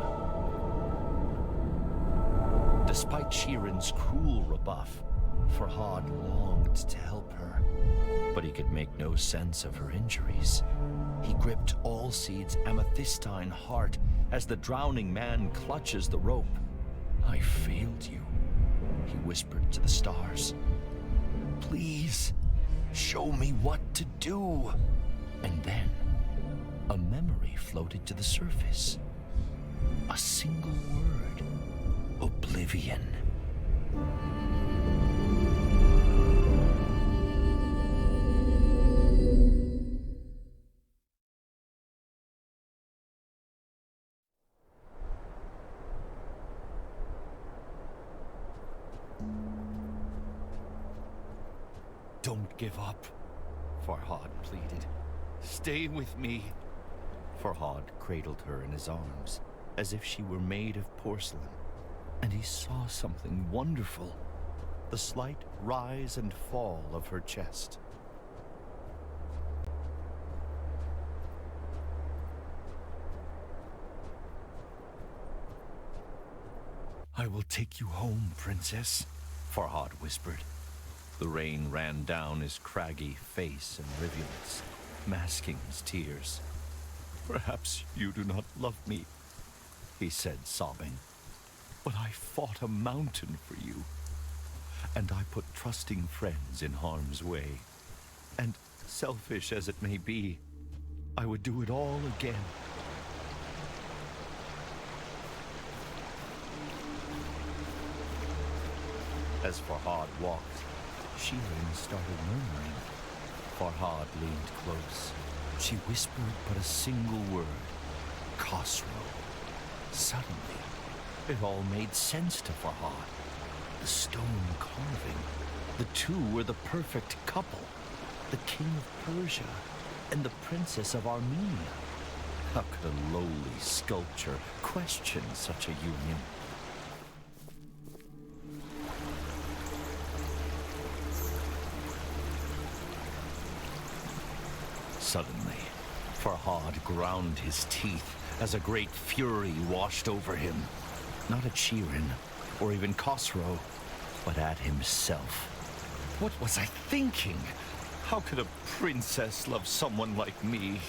Despite Shirin's cruel rebuff, Farhad longed to help her, but he could make no sense of her injuries. He gripped Allseed's amethystine heart as the drowning man clutches the rope. "I failed you," he whispered to the stars. "Please, show me what to do." And then, a memory floated to the surface. A single word: oblivion. "Don't give up," Farhad pleaded. "Stay with me." Farhad cradled her in his arms, as if she were made of porcelain, and he saw something wonderful: the slight rise and fall of her chest. "I will take you home, princess," Farhad whispered. The rain ran down his craggy face in rivulets, masking his tears. "Perhaps you do not love me," he said, sobbing. "But I fought a mountain for you, and I put trusting friends in harm's way. And selfish as it may be, I would do it all again." As Farhad walked, Shirin started murmuring. Farhad leaned close. She whispered but a single word: Khosrow. Suddenly, it all made sense to Farhad. The stone carving. The two were the perfect couple. The king of Persia and the princess of Armenia. How could a lowly sculpture question such a union? Suddenly, Farhad ground his teeth as a great fury washed over him. Not at Shirin, or even Khosrow, but at himself. What was I thinking? How could a princess love someone like me?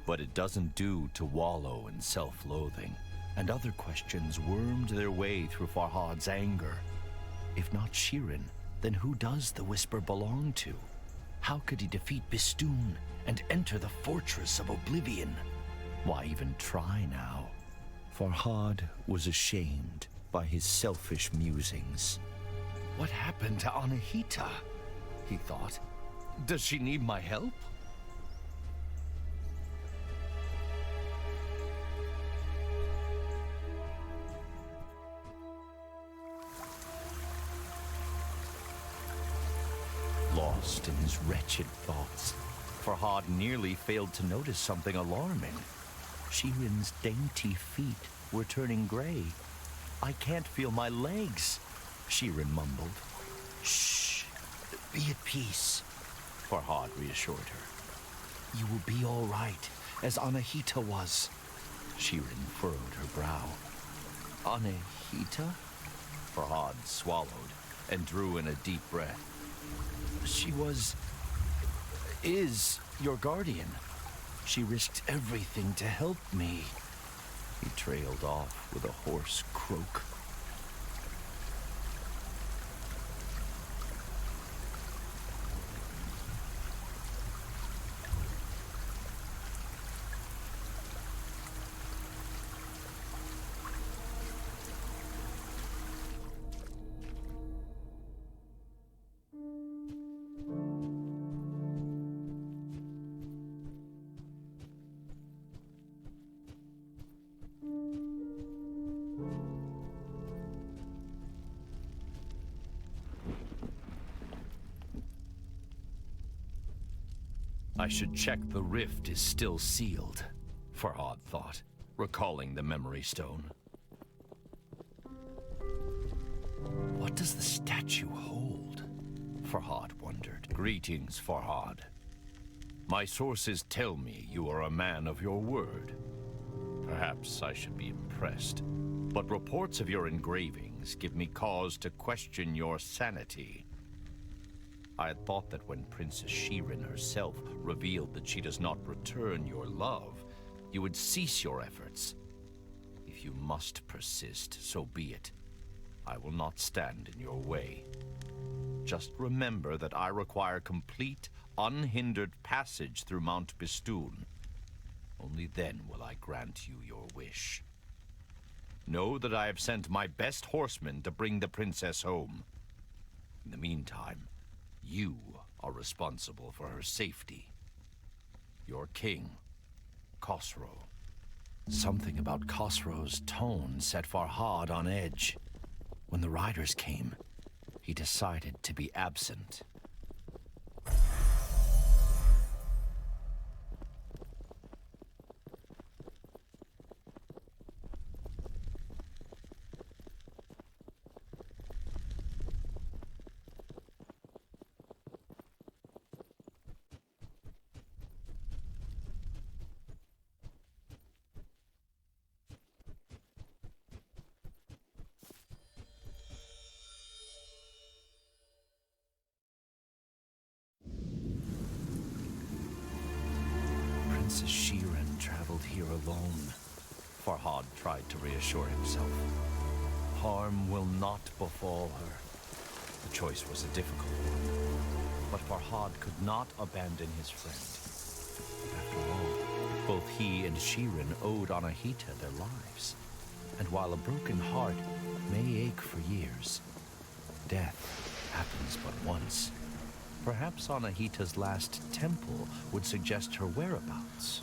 But it doesn't do to wallow in self-loathing, and other questions wormed their way through Farhad's anger. If not Shirin, then who does the whisper belong to? How could he defeat Bistun and enter the fortress of Oblivion? Why even try now? Farhad was ashamed by his selfish musings. What happened to Anahita? He thought. Does she need my help? Lost in his wretched thoughts, Farhad nearly failed to notice something alarming. Shirin's dainty feet were turning gray. "I can't feel my legs," Shirin mumbled. "Shh, be at peace," Farhad reassured her. "You will be all right, as Anahita was." Shirin furrowed her brow. "Anahita?" Farhad swallowed and drew in a deep breath. "She is your guardian. She risked everything to help me." He trailed off with a hoarse croak. I should check the rift is still sealed, Farhad thought, recalling the memory stone. What does the statue hold? Farhad wondered. "Greetings, Farhad." My sources tell me you are a man of your word. Perhaps I should be impressed, but reports of your engravings give me cause to question your sanity. I had thought that when Princess Shirin herself revealed that she does not return your love, you would cease your efforts. If you must persist, so be it. I will not stand in your way. Just remember that I require complete, unhindered passage through Mount Bistun. Only then will I grant you your wish. Know that I have sent my best horsemen to bring the princess home. In the meantime, you are responsible for her safety. Your king, Khosrow. Something about Khosrow's tone set Farhad on edge. When the riders came, he decided to be absent. Princess Shirin traveled here alone. Farhad tried to reassure himself. Harm will not befall her. The choice was a difficult one, but Farhad could not abandon his friend. After all, both he and Shirin owed Anahita their lives. And while a broken heart may ache for years, death happens but once. Perhaps Anahita's last temple would suggest her whereabouts.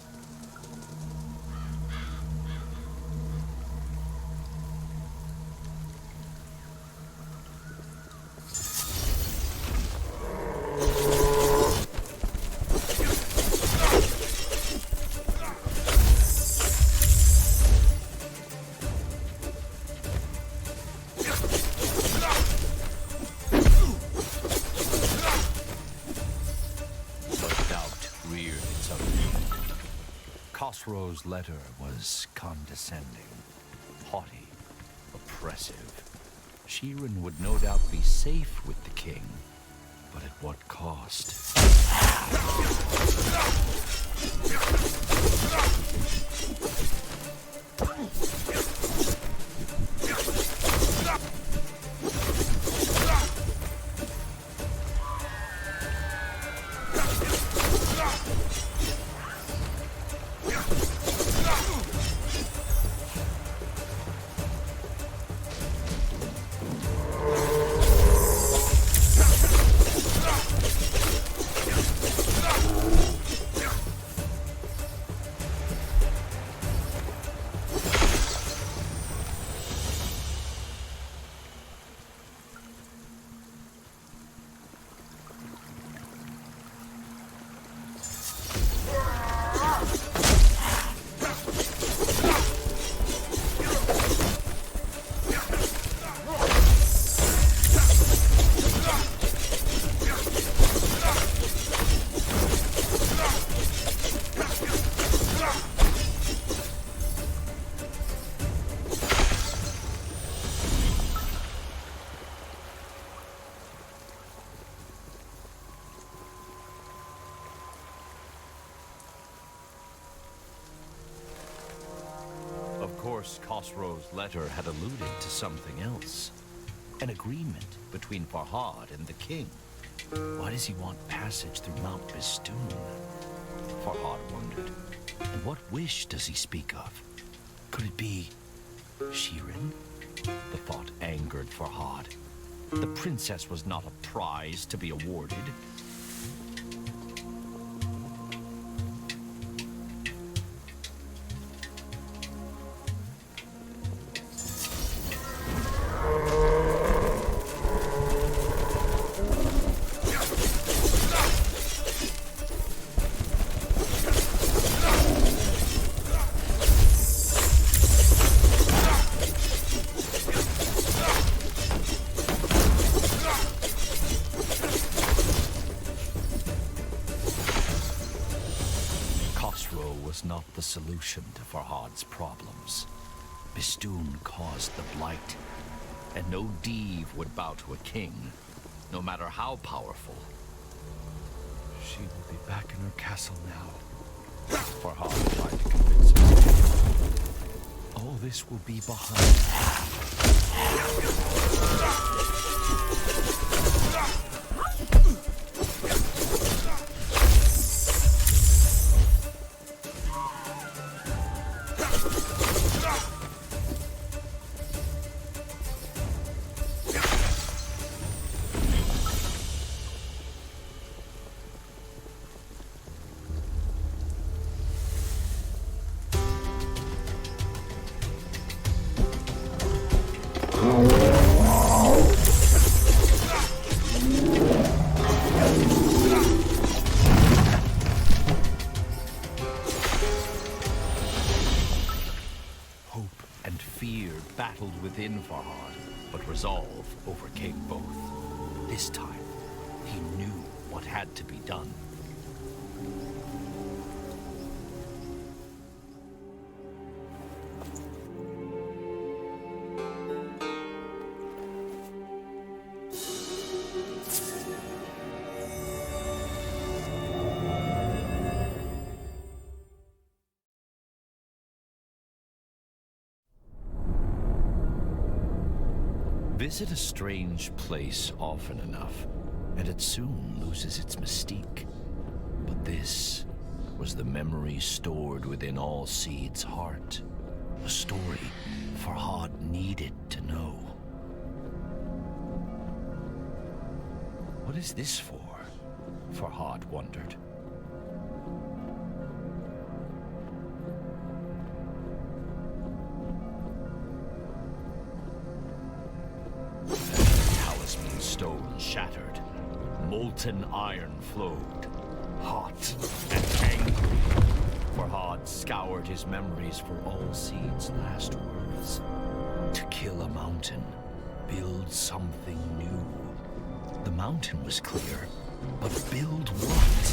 Khosrow's letter was condescending, haughty, oppressive. Shirin would no doubt be safe with the king, but at what cost? Of course, Khosrow's letter had alluded to something else. An agreement between Farhad and the king. Why does he want passage through Mount Bistun? Farhad wondered. And what wish does he speak of? Could it be Shirin? The thought angered Farhad. The princess was not a prize to be awarded. Khosrow was not the solution to Farhad's problems. Bistun caused the blight, and no Div would bow to a king, no matter how powerful. She will be back in her castle now. Farhad tried to convince her. All this will be behind battled within Farhad, but resolve overcame both. This time, he knew what had to be done. Visit a strange place often enough, and it soon loses its mystique. But this was the memory stored within all Seed's heart. A story Farhad needed to know. What is this for? Farhad wondered. Stone shattered. Molten iron flowed. Hot and angry. Farhad scoured his memories for all Seed's last words. To kill a mountain. Build something new. The mountain was clear, but build what?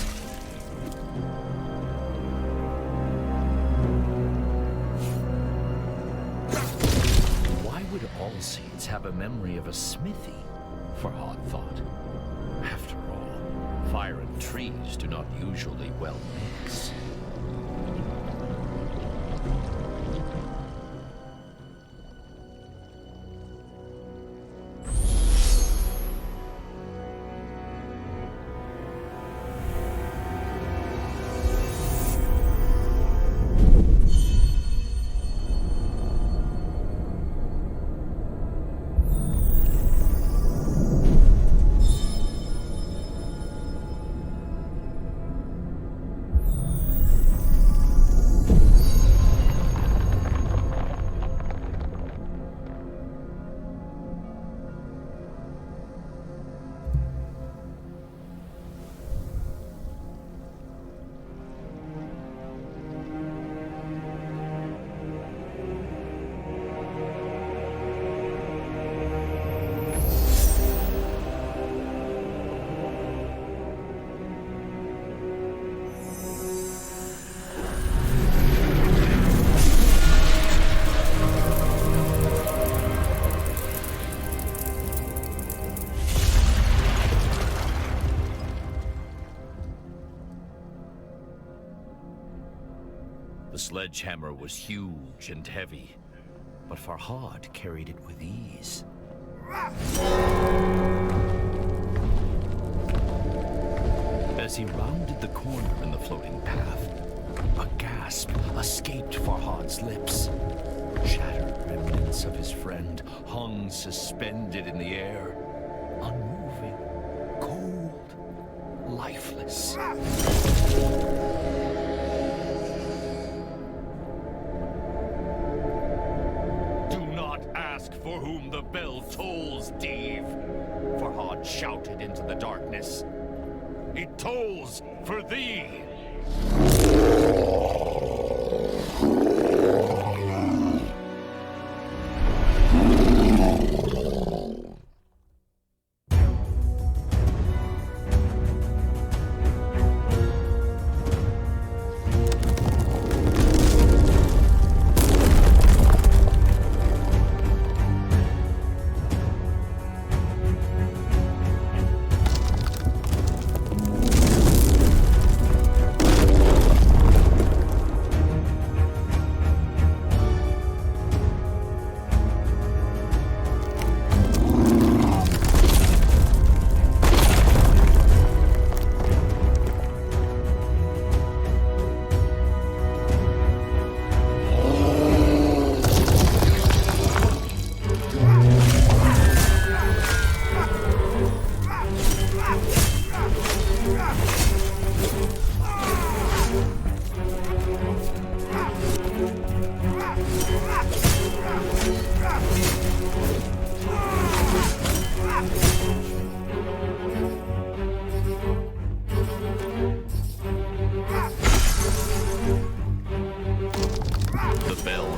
Why would all Seeds have a memory of a smithy? Farhad thought. After all, fire and trees do not usually well mix. The sledgehammer was huge and heavy, but Farhad carried it with ease. As he rounded the corner in the floating path, a gasp escaped Farhad's lips. Shattered remnants of his friend hung suspended in the air, unmoving, cold, lifeless. For whom the bell tolls, Div, Farhad shouted into the darkness. It tolls for thee!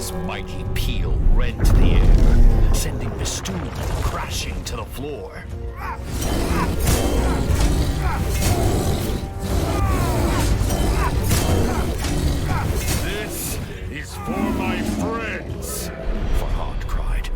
His mighty peal rent the air, sending Bistun crashing to the floor. This is for my friends. Farhad cried.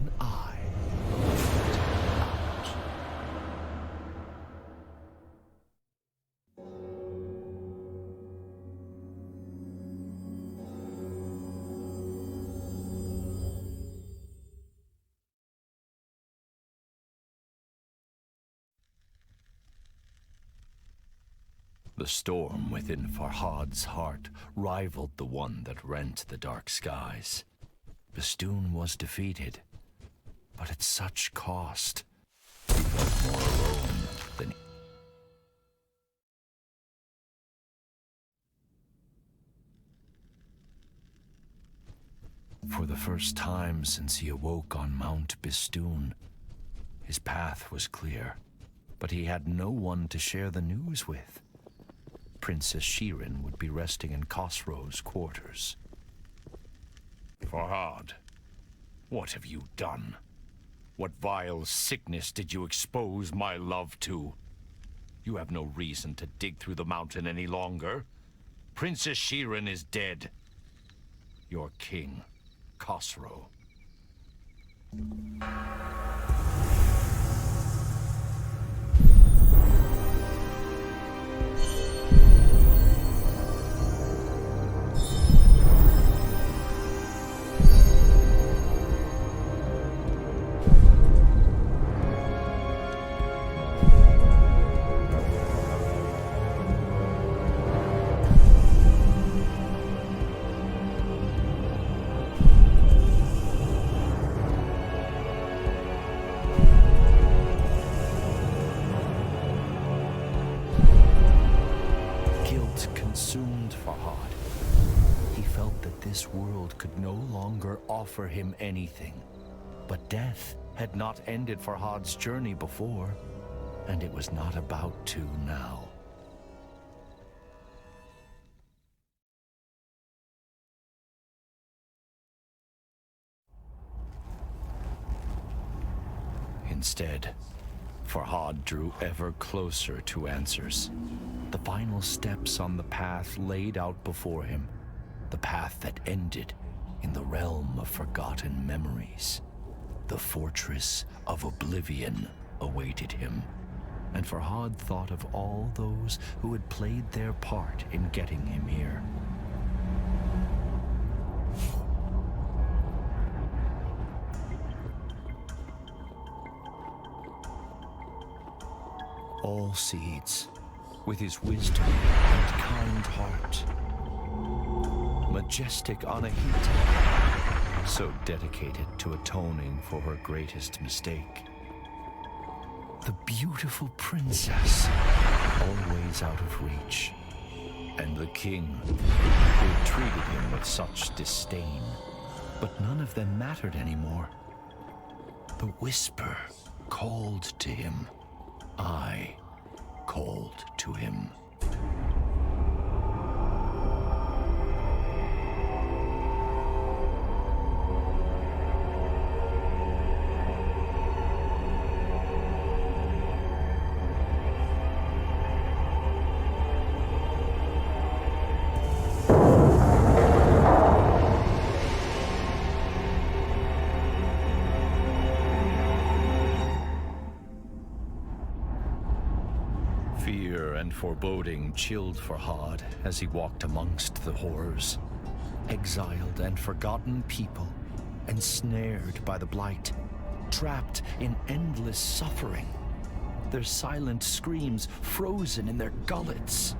one eye out. The storm within Farhad's heart rivaled the one that rent the dark skies. Bistun was defeated, but at such cost. He felt more alone than For the first time since he awoke on Mount Bistun, his path was clear, but he had no one to share the news with. Princess Shirin would be resting in Khosrow's quarters. Farhad, what have you done? What vile sickness did you expose my love to? You have no reason to dig through the mountain any longer. Princess Shirin is dead. Your king, Khosrow. Consumed Farhad. He felt that this world could no longer offer him anything. But death had not ended Farhad's journey before, and it was not about to now. Instead, Farhad drew ever closer to answers. The final steps on the path laid out before him. The path that ended in the realm of forgotten memories. The fortress of oblivion awaited him. And Farhad thought of all those who had played their part in getting him here. All seeds, with his wisdom and kind heart. Majestic Anahita, so dedicated to atoning for her greatest mistake. The beautiful princess, always out of reach. And the king, who had treated him with such disdain. But none of them mattered anymore. The whisper called to him. I called to him. Fear and foreboding chilled Farhad as he walked amongst the horrors. Exiled and forgotten people, ensnared by the blight, trapped in endless suffering, their silent screams frozen in their gullets.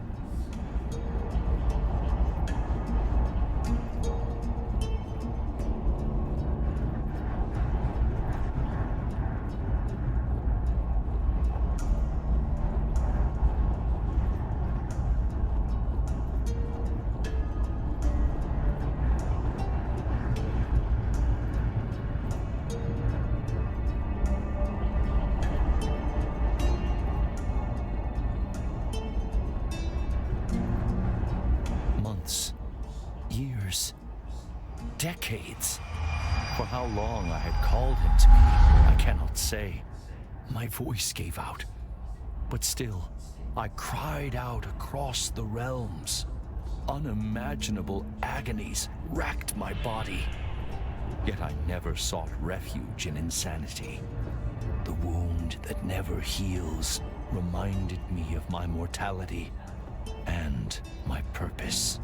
Years, decades. For how long I had called him to me, I cannot say. My voice gave out. But still, I cried out across the realms. Unimaginable agonies racked my body. Yet I never sought refuge in insanity. The wound that never heals reminded me of my mortality and my purpose.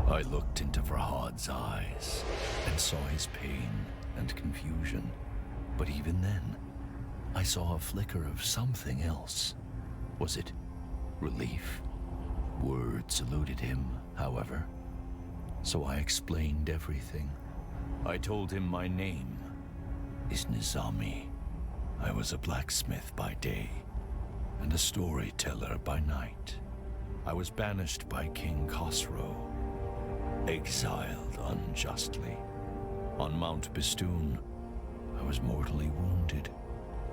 I looked into Farhad's eyes and saw his pain and confusion. But even then, I saw a flicker of something else. Was it relief? Words eluded him, however. So I explained everything. I told him my name is Nizami. I was a blacksmith by day and a storyteller by night. I was banished by King Khosrow, exiled unjustly. On Mount Bistun, I was mortally wounded,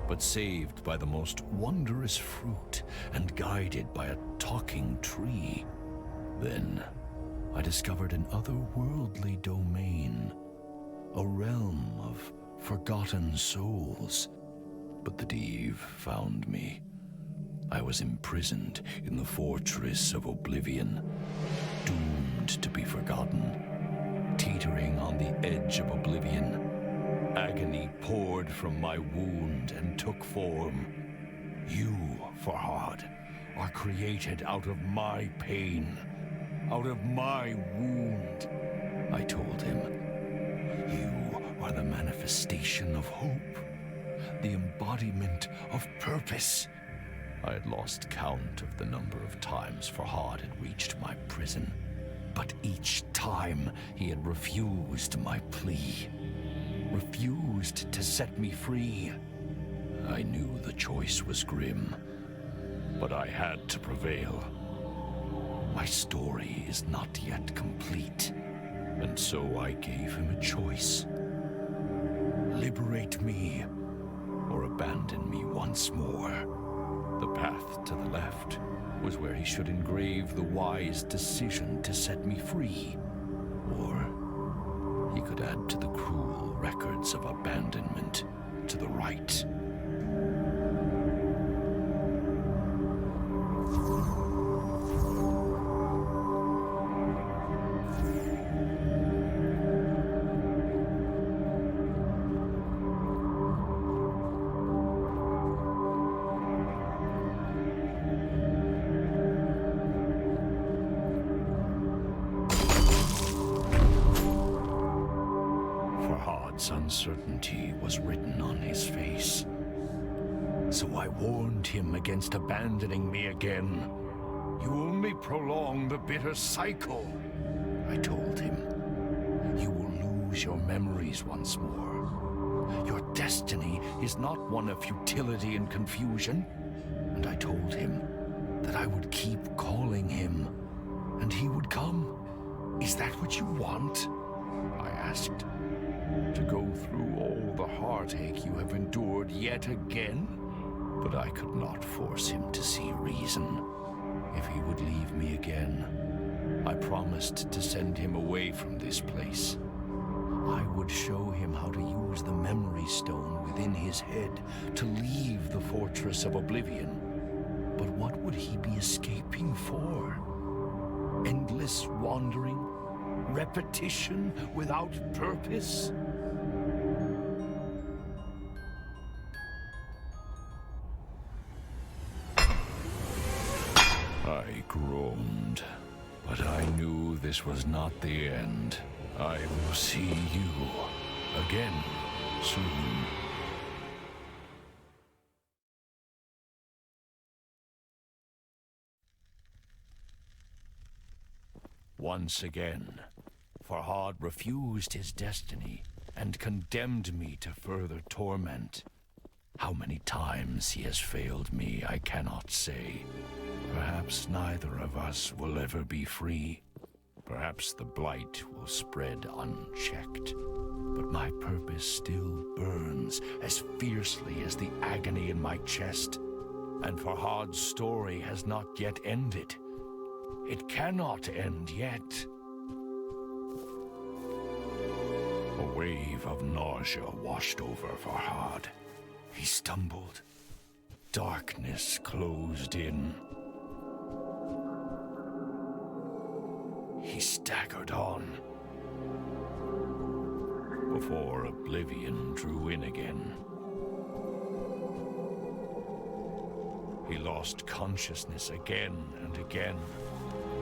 but saved by the most wondrous fruit and guided by a talking tree. Then, I discovered an otherworldly domain, a realm of forgotten souls. But the Div found me. I was imprisoned in the fortress of oblivion, doomed to be forgotten, teetering on the edge of oblivion. Agony poured from my wound and took form. You, Farhad, are created out of my pain, out of my wound. I told him, you are the manifestation of hope, the embodiment of purpose. I had lost count of the number of times Farhad had reached my prison, but each time he had refused my plea, refused to set me free. I knew the choice was grim, but I had to prevail. My story is not yet complete, and so I gave him a choice. Liberate me, or abandon me once more. The path to the left was where he should engrave the wise decision to set me free, or he could add to the cruel records of abandonment to the right. Uncertainty was written on his face. So I warned him against abandoning me again. You only prolong the bitter cycle, I told him. You will lose your memories once more. Your destiny is not one of futility and confusion. And I told him that I would keep calling him, and he would come. Is that what you want? I asked. To go through all the heartache you have endured yet again? But I could not force him to see reason. If he would leave me again, I promised to send him away from this place. I would show him how to use the memory stone within his head to leave the fortress of oblivion. But what would he be escaping for? Endless wandering? Repetition without purpose? I groaned, but I knew this was not the end. I will see you again soon. Once again, Farhad refused his destiny and condemned me to further torment. How many times he has failed me, I cannot say. Perhaps neither of us will ever be free. Perhaps the blight will spread unchecked. But my purpose still burns as fiercely as the agony in my chest. And Farhad's story has not yet ended. It cannot end yet. A wave of nausea washed over Farhad. He stumbled. Darkness closed in. He staggered on before oblivion drew in again. He lost consciousness again and again.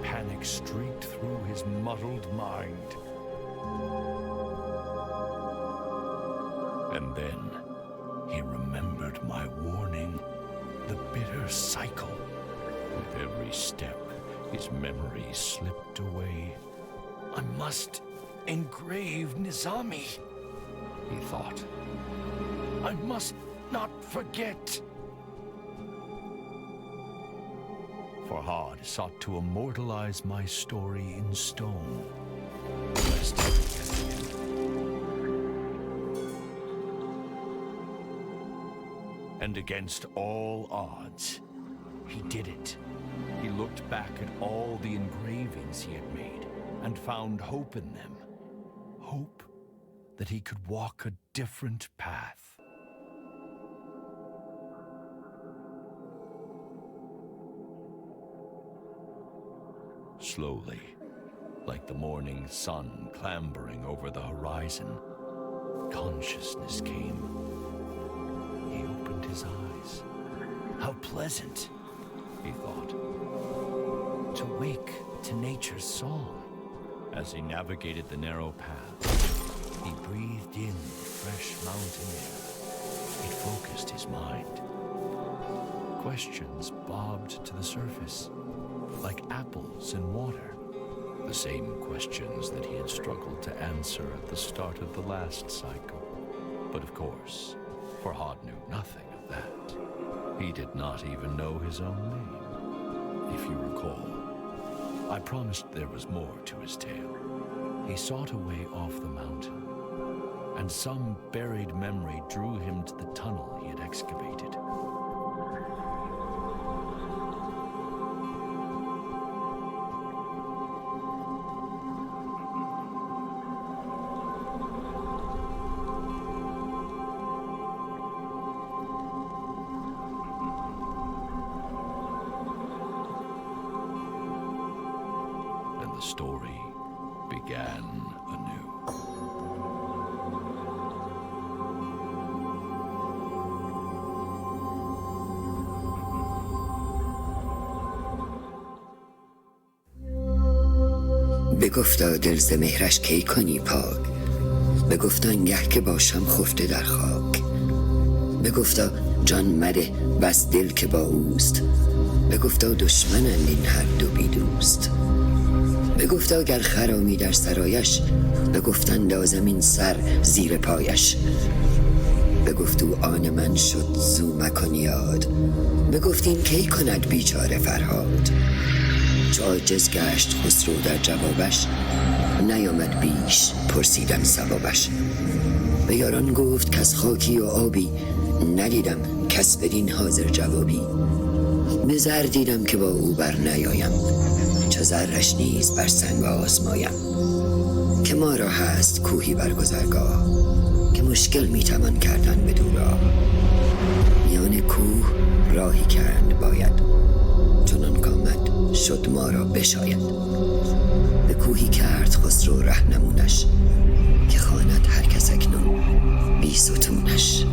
Panic streaked through his muddled mind. And then he remembered my warning, the bitter cycle. With every step, his memory slipped away. I must engrave Nizami, he thought. I must not forget. Farhad sought to immortalize my story in stone, lest I forget again. And against all odds, he did it. He looked back at all the engravings he had made and found hope in them. Hope that he could walk a different path. Slowly, like the morning sun clambering over the horizon, consciousness came. He opened his eyes. How pleasant, he thought, to wake to nature's song. As he navigated the narrow path, he breathed in the fresh mountain air. It focused his mind. Questions bobbed to the surface, like apples in water. The same questions that he had struggled to answer at the start of the last cycle. But of course, Farhad knew nothing of that. He did not even know his own name. If you recall, I promised there was more to his tale. He sought a way off the mountain, and some buried memory drew him to the tunnel he had excavated. The story began anew. بگفتا دل ز مهرش کی کنی پاک، بگفتا انگه که باشم خفته در خاک، بگفتا جان مده بس دل که با اوست، بگفتا دشمنند این هر دو بی دوست، بگفتا گر خرامی در سرایش، بگفت اندازم این سر زیر پایش، بگفتو آن من شد زو مکن یاد، بگفت این کی کند بیچاره فرهاد. چو عاجز گشت خسرو در جوابش، نیامد بیش پرسیدن ثوابش. به یاران گفت کز خاکی و آبی، ندیدم کس بدین حاضر جوابی. به زر دیدم که با او بر نیایم، چو زرش نیز بر سنگ آزمایم. که ما را هست کوهی بر گذرگاه، که مشکل میتوان کردن به دورا. میان کوه راهی کرد باید، چنان کامد شد ما را بشاید. به کوهی کرد خسرو رهنمونش، که خواند هر کس اکنون بی ستونش.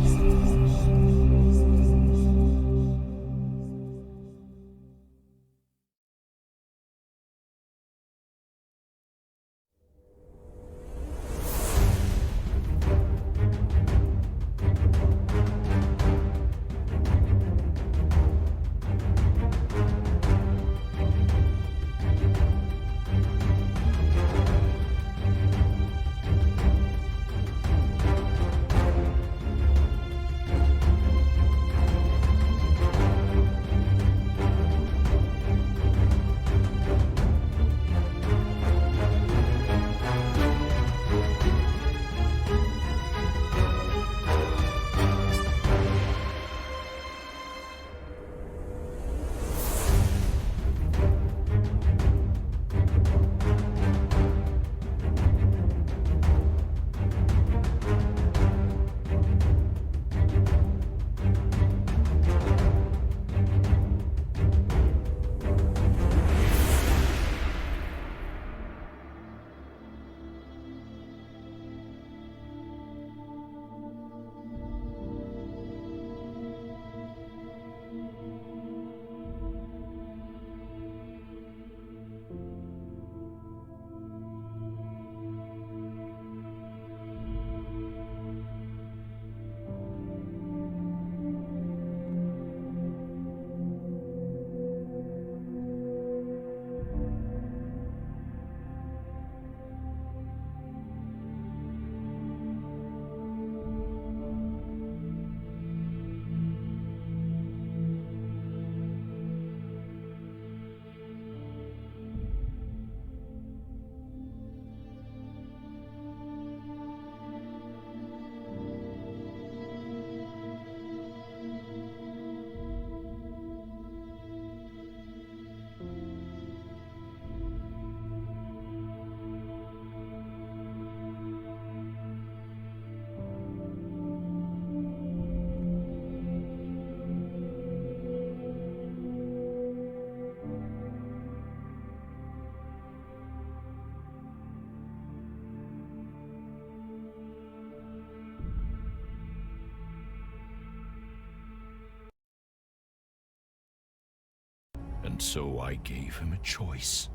And so I gave him a choice.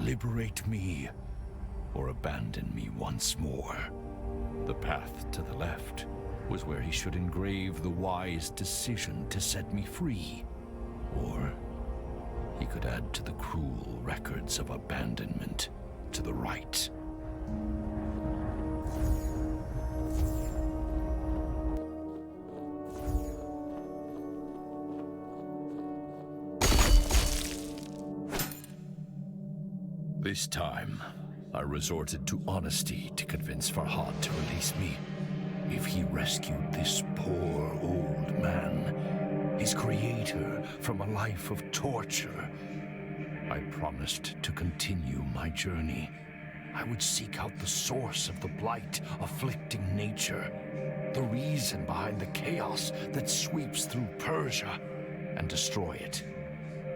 Liberate me, or abandon me once more. The path to the left was where he should engrave the wise decision to set me free. Or he could add to the cruel records of abandonment to the right. This time, I resorted to honesty to convince Farhad to release me. If he rescued this poor old man, his creator, from a life of torture, I promised to continue my journey. I would seek out the source of the blight afflicting nature, the reason behind the chaos that sweeps through Persia, and destroy it.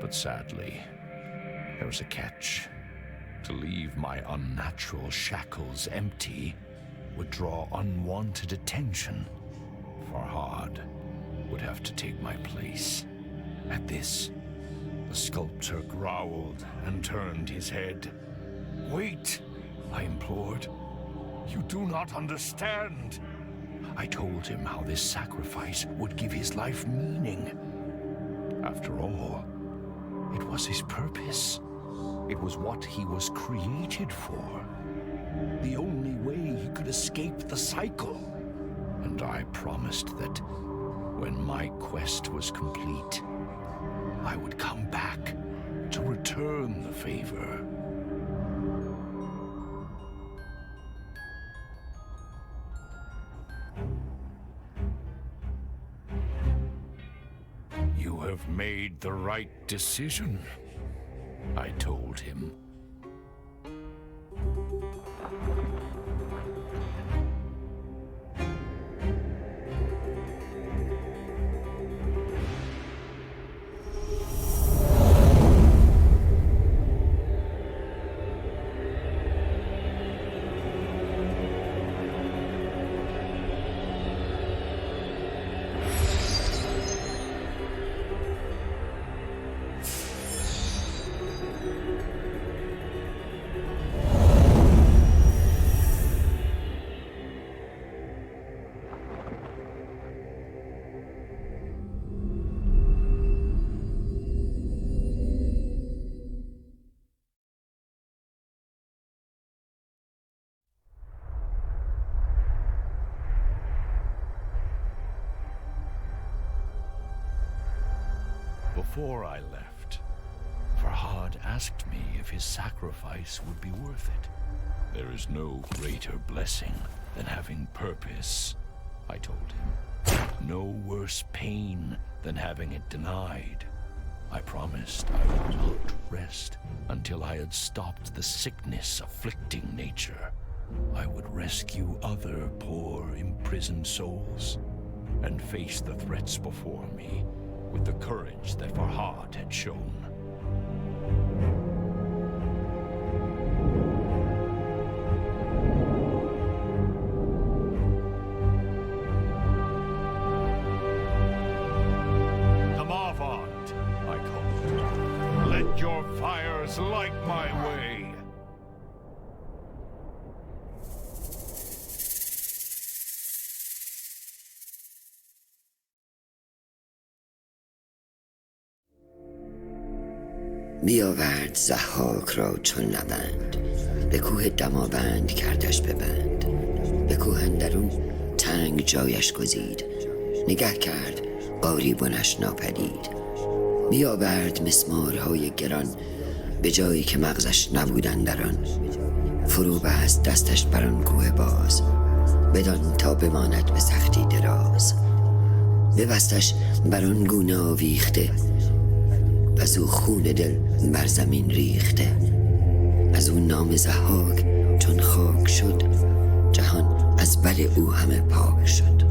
But sadly, there was a catch. To leave my unnatural shackles empty would draw unwanted attention. Farhad would have to take my place. At this, the sculptor growled and turned his head. "Wait," I implored. "You do not understand." I told him how this sacrifice would give his life meaning. After all, it was his purpose. It was what he was created for. The only way he could escape the cycle. And I promised that when my quest was complete, I would come back to return the favor. "You have made the right decision," I told him. Before I left, Farhad asked me if his sacrifice would be worth it. "There is no greater blessing than having purpose," I told him. "No worse pain than having it denied." I promised I would not rest until I had stopped the sickness afflicting nature. I would rescue other poor, imprisoned souls and face the threats before me with the courage that Farhad had shown. "The Motherboard," I called. "Let your fires light my way." بیاورد ضحاک را چون نبند، به کوه دماوند کردش ببند. به کوه اندرون تنگ جایش گزید، نگه کرد قاری بنش ناپدید. بیاورد مسمارهای گران، به جایی که مغزش نبودن در آن. فرو بست دستش بر آن کوه باز، بدان تا بماند به سختی دراز. ببستش بر آن گونه آویخته، از او خون دل بر زمین ریخته. از او نام ضحاک چون خاک شد، جهان از بر او همه پاک شد.